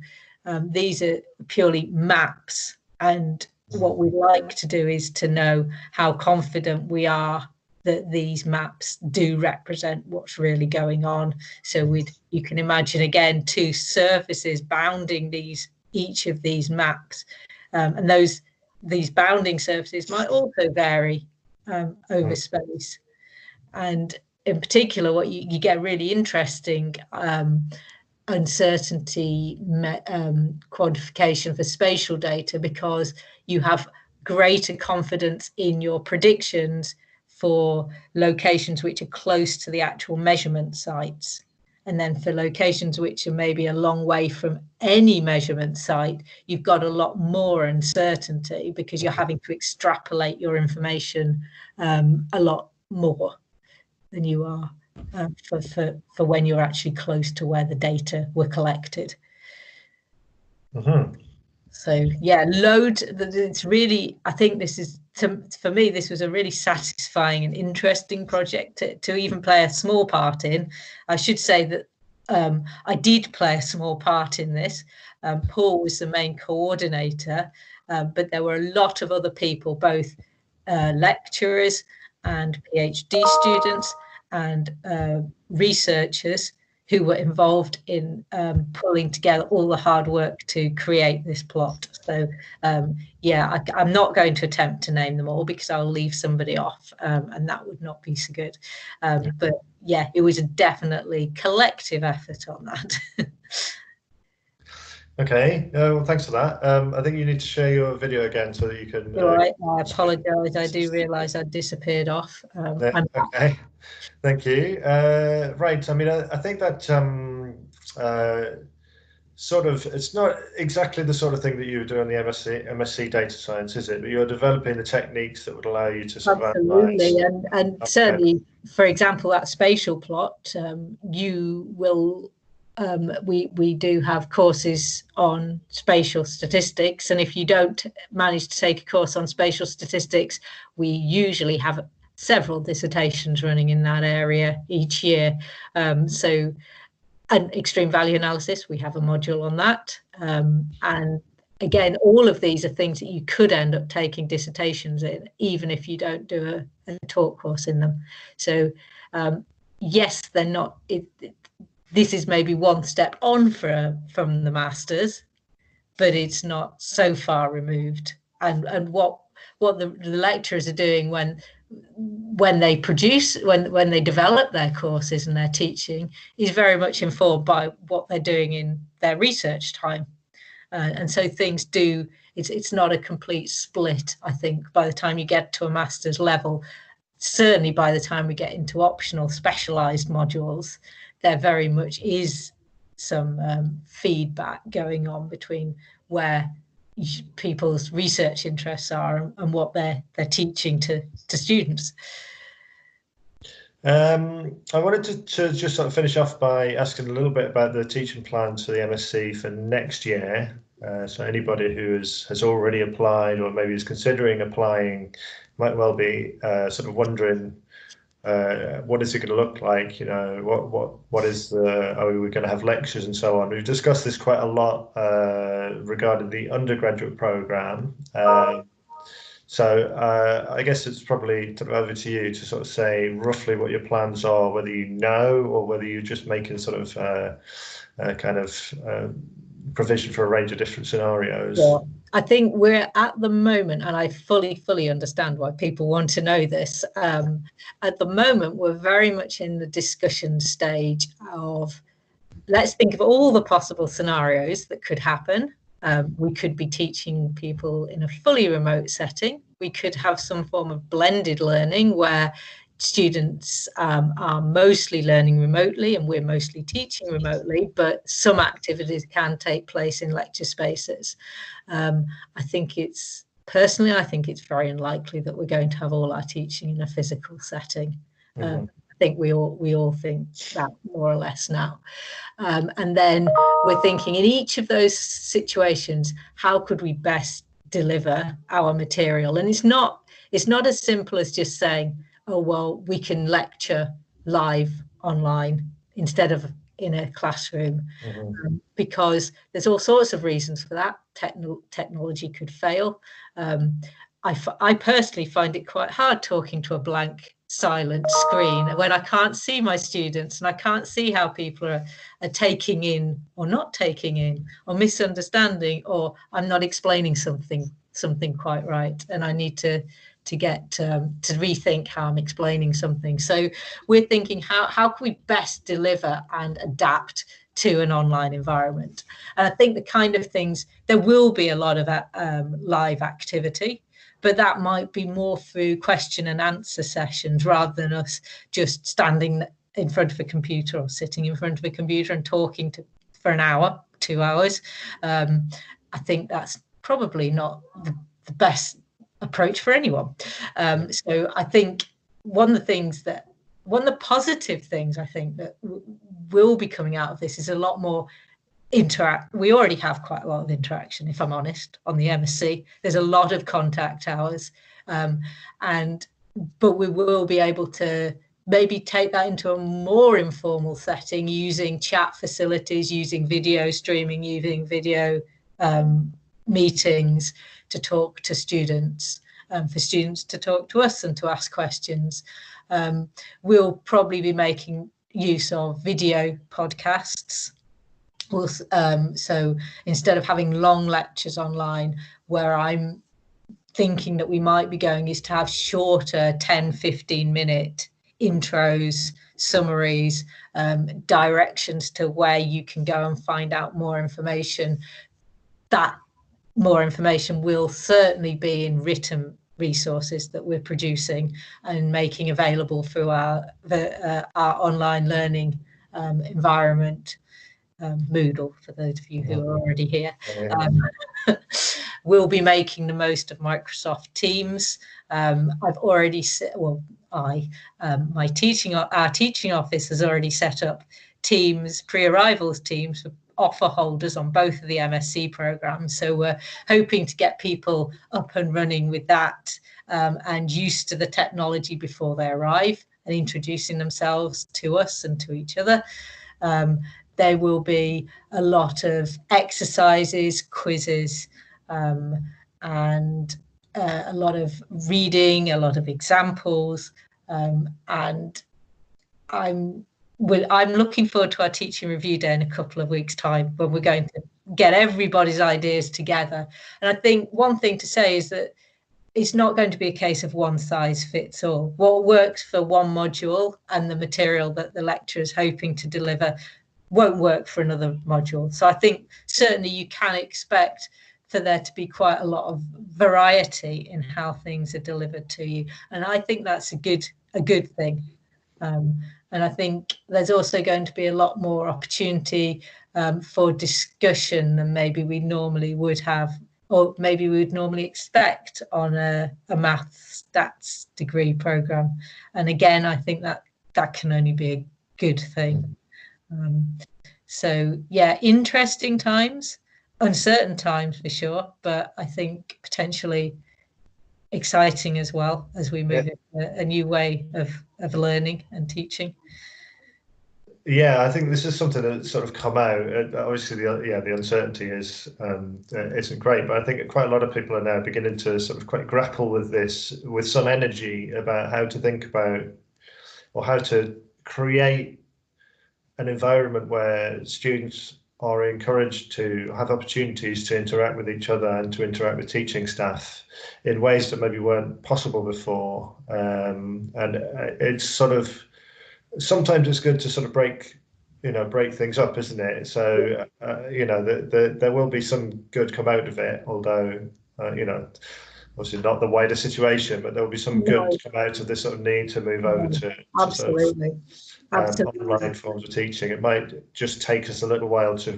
these are purely maps. And what we'd like to do is to know how confident we are that these maps do represent what's really going on. So you can imagine, again, two surfaces bounding each of these maps. And these bounding surfaces might also vary over space. And in particular, what you get really interesting uncertainty quantification for spatial data, because you have greater confidence in your predictions for locations which are close to the actual measurement sites. And then for locations which are maybe a long way from any measurement site, you've got a lot more uncertainty because you're having to extrapolate your information a lot more than you are for when you're actually close to where the data were collected. So yeah, it's really, I think this is, for me, this was a really satisfying and interesting project to even play a small part in. I should say that I did play a small part in this. Paul was the main coordinator, but there were a lot of other people, both lecturers and PhD students and researchers who were involved in pulling together all the hard work to create this plot. So yeah, I'm not going to attempt to name them all because I'll leave somebody off, and that would not be so good. But yeah, it was a definitely collective effort on that. Okay, well, thanks for that. I think you need to share your video again so that you can... All right, I apologise. I do realise I disappeared off. Okay, thank you. Right, I mean, I think that sort of, it's not exactly the sort of thing that you do in the MSc Data Science, is it? But you're developing the techniques that would allow you to sort of absolutely, and certainly, for example, that spatial plot, you will... we do have courses on spatial statistics, and if you don't manage to take a course on spatial statistics, we usually have several dissertations running in that area each year. So, and extreme value analysis, we have a module on that. And again, all of these are things that you could end up taking dissertations in, even if you don't do a talk course in them. So yes, they're not... This is maybe one step on from the masters, but it's not so far removed. And what the lecturers are doing when they produce, when they develop their courses and their teaching, is very much informed by what they're doing in their research time. And so things do it's not a complete split. I think by the time you get to a master's level, certainly by the time we get into optional specialized modules, there very much is some feedback going on between where people's research interests are and what they're teaching to students. I wanted to just sort of finish off by asking a little bit about the teaching plans for the MSc for next year. So anybody who has already applied or maybe is considering applying might well be sort of wondering, what is it going to look like? You know, what is are we going to have lectures and so on? We've discussed this quite a lot regarding the undergraduate program. So I guess it's probably over to you to sort of say roughly what your plans are, whether you know or whether you're just making sort of kind of provision for a range of different scenarios. Yeah. I think we're at the moment, and I fully understand why people want to know this. At the moment, we're very much in the discussion stage of, let's think of all the possible scenarios that could happen. We could be teaching people in a fully remote setting. We could have some form of blended learning where students are mostly learning remotely and we're mostly teaching remotely, but some activities can take place in lecture spaces. I think it's very unlikely that we're going to have all our teaching in a physical setting. I think we all think that more or less now. And then we're thinking in each of those situations, how could we best deliver our material? And it's not as simple as just saying, oh, well, we can lecture live online instead of in a classroom, because there's all sorts of reasons for that. Technology could fail. I personally find it quite hard talking to a blank, silent screen when I can't see my students and I can't see how people are taking in or not taking in or misunderstanding, or I'm not explaining something quite right, and I need to get to rethink how I'm explaining something. So we're thinking, how can we best deliver and adapt to an online environment? And I think the kind of things, there will be a lot of live activity, but that might be more through question and answer sessions rather than us just standing in front of a computer or sitting in front of a computer and talking for an hour, 2 hours. I think that's probably not the best approach for anyone. So I think one of the positive things I think that will be coming out of this is a lot more we already have quite a lot of interaction, if I'm honest, on the MSc. There's a lot of contact hours, but we will be able to maybe take that into a more informal setting using chat facilities, using video streaming, using video meetings to talk to students, for students to talk to us and to ask questions. We'll probably be making use of video podcasts. So instead of having long lectures online, where I'm thinking that we might be going is to have shorter 10-15 minute intros, summaries, directions to where you can go and find out more information. That more information will certainly be in written resources that we're producing and making available through our online learning environment. Moodle, for those of you who are already here. We'll be making the most of Microsoft Teams. I've already our teaching office has already set up teams, pre-arrivals teams for offer holders on both of the MSc programs. So we're hoping to get people up and running with that and used to the technology before they arrive and introducing themselves to us and to each other. There will be a lot of exercises, quizzes, and a lot of reading, a lot of examples. And I'm looking forward to our teaching review day in a couple of weeks' time, when we're going to get everybody's ideas together. And I think one thing to say is that it's not going to be a case of one size fits all. What works for one module and the material that the lecturer is hoping to deliver won't work for another module. So I think certainly you can expect for there to be quite a lot of variety in how things are delivered to you, and I think that's a good thing. And I think there's also going to be a lot more opportunity for discussion than maybe we normally would have, or maybe we would normally expect on a maths stats degree program. And again, I think that can only be a good thing. So yeah, interesting times, uncertain times for sure, but I think potentially exciting as well as we move into a new way of learning and teaching. Yeah, I think this is something that's sort of come out. Obviously, the uncertainty isn't great, but I think quite a lot of people are now beginning to sort of quite grapple with this with some energy about how to think about or how to create an environment where students are encouraged to have opportunities to interact with each other and to interact with teaching staff in ways that maybe weren't possible before. And it's sort of, sometimes it's good to sort of break things up, isn't it? So, there will be some good come out of it, although, obviously not the wider situation, but there will be some good come out of this sort of need to move over to absolutely. Sort of, online forms of teaching. It might just take us a little while to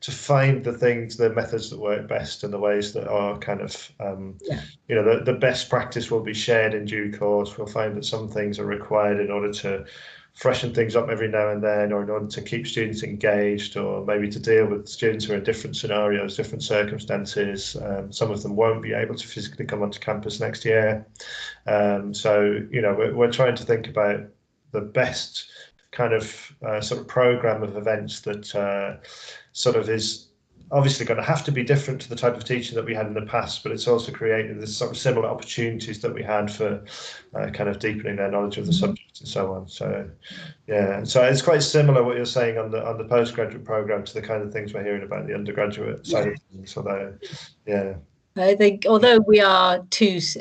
find the methods that work best and the ways that are kind of, the best practice will be shared in due course. We'll find that some things are required in order to freshen things up every now and then, or in order to keep students engaged, or maybe to deal with students who are in different scenarios, different circumstances. Some of them won't be able to physically come onto campus next year. So, we're trying to think about the best kind of sort of program of events that sort of is obviously going to have to be different to the type of teaching that we had in the past, but it's also created this sort of similar opportunities that we had for kind of deepening their knowledge of the subject and so on. So yeah, so it's quite similar what you're saying on the postgraduate program to the kind of things we're hearing about the undergraduate side of things. Although, yeah. I think although we are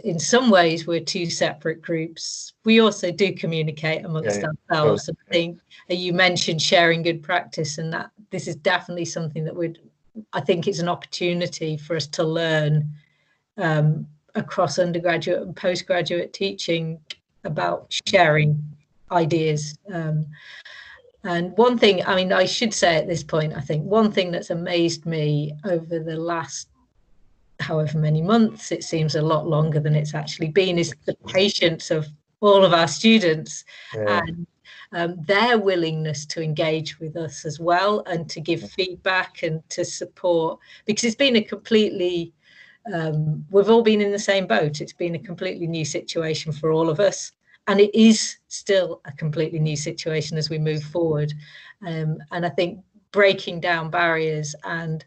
in some ways we're two separate groups, we also do communicate amongst ourselves. I think you mentioned sharing good practice, and that this is definitely something that I think it's an opportunity for us to learn across undergraduate and postgraduate teaching about sharing ideas. And one thing, I mean, I should say at this point, I think one thing that's amazed me over the last however many months, it seems a lot longer than it's actually been, is the patience of all of our students and their willingness to engage with us as well and to give feedback and to support, because it's been a completely, we've all been in the same boat. It's been a completely new situation for all of us. And it is still a completely new situation as we move forward. And I think breaking down barriers and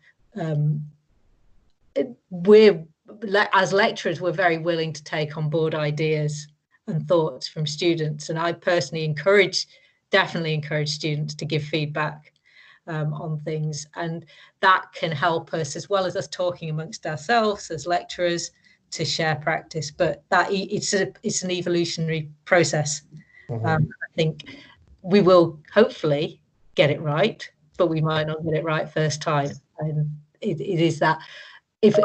as lecturers, we're very willing to take on board ideas and thoughts from students. And I personally definitely encourage students to give feedback on things. And that can help us, as well as us talking amongst ourselves as lecturers, to share practice. But that it's an evolutionary process. I think we will hopefully get it right, but we might not get it right first time. And it is that if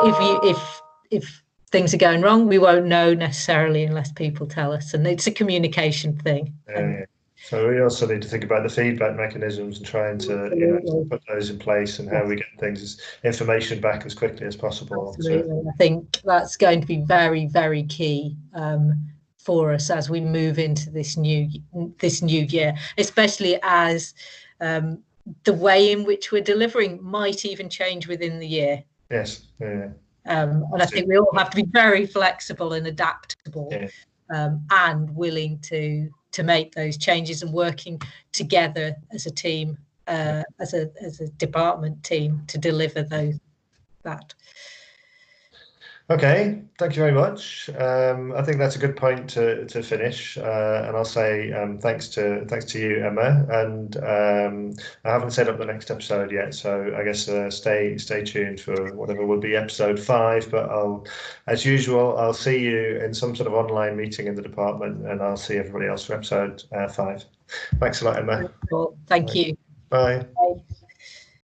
things are going wrong, we won't know necessarily unless people tell us, and it's a communication thing. So we also need to think about the feedback mechanisms and trying to put those in place, and how we get information back as quickly as possible. Absolutely. I think that's going to be very, very key for us as we move into this new year, especially as the way in which we're delivering might even change within the year. Yes. And I think we all have to be very flexible and adaptable, and willing to make those changes and working together as a team, as a department team to deliver that. Okay, thank you very much. I think that's a good point to finish, and I'll say thanks to you, Emma. And I haven't set up the next episode yet, so I guess stay tuned for whatever will be episode 5. But as usual, I'll see you in some sort of online meeting in the department, and I'll see everybody else for episode 5. Thanks a lot, Emma. Cool. Thank you. Bye. Bye.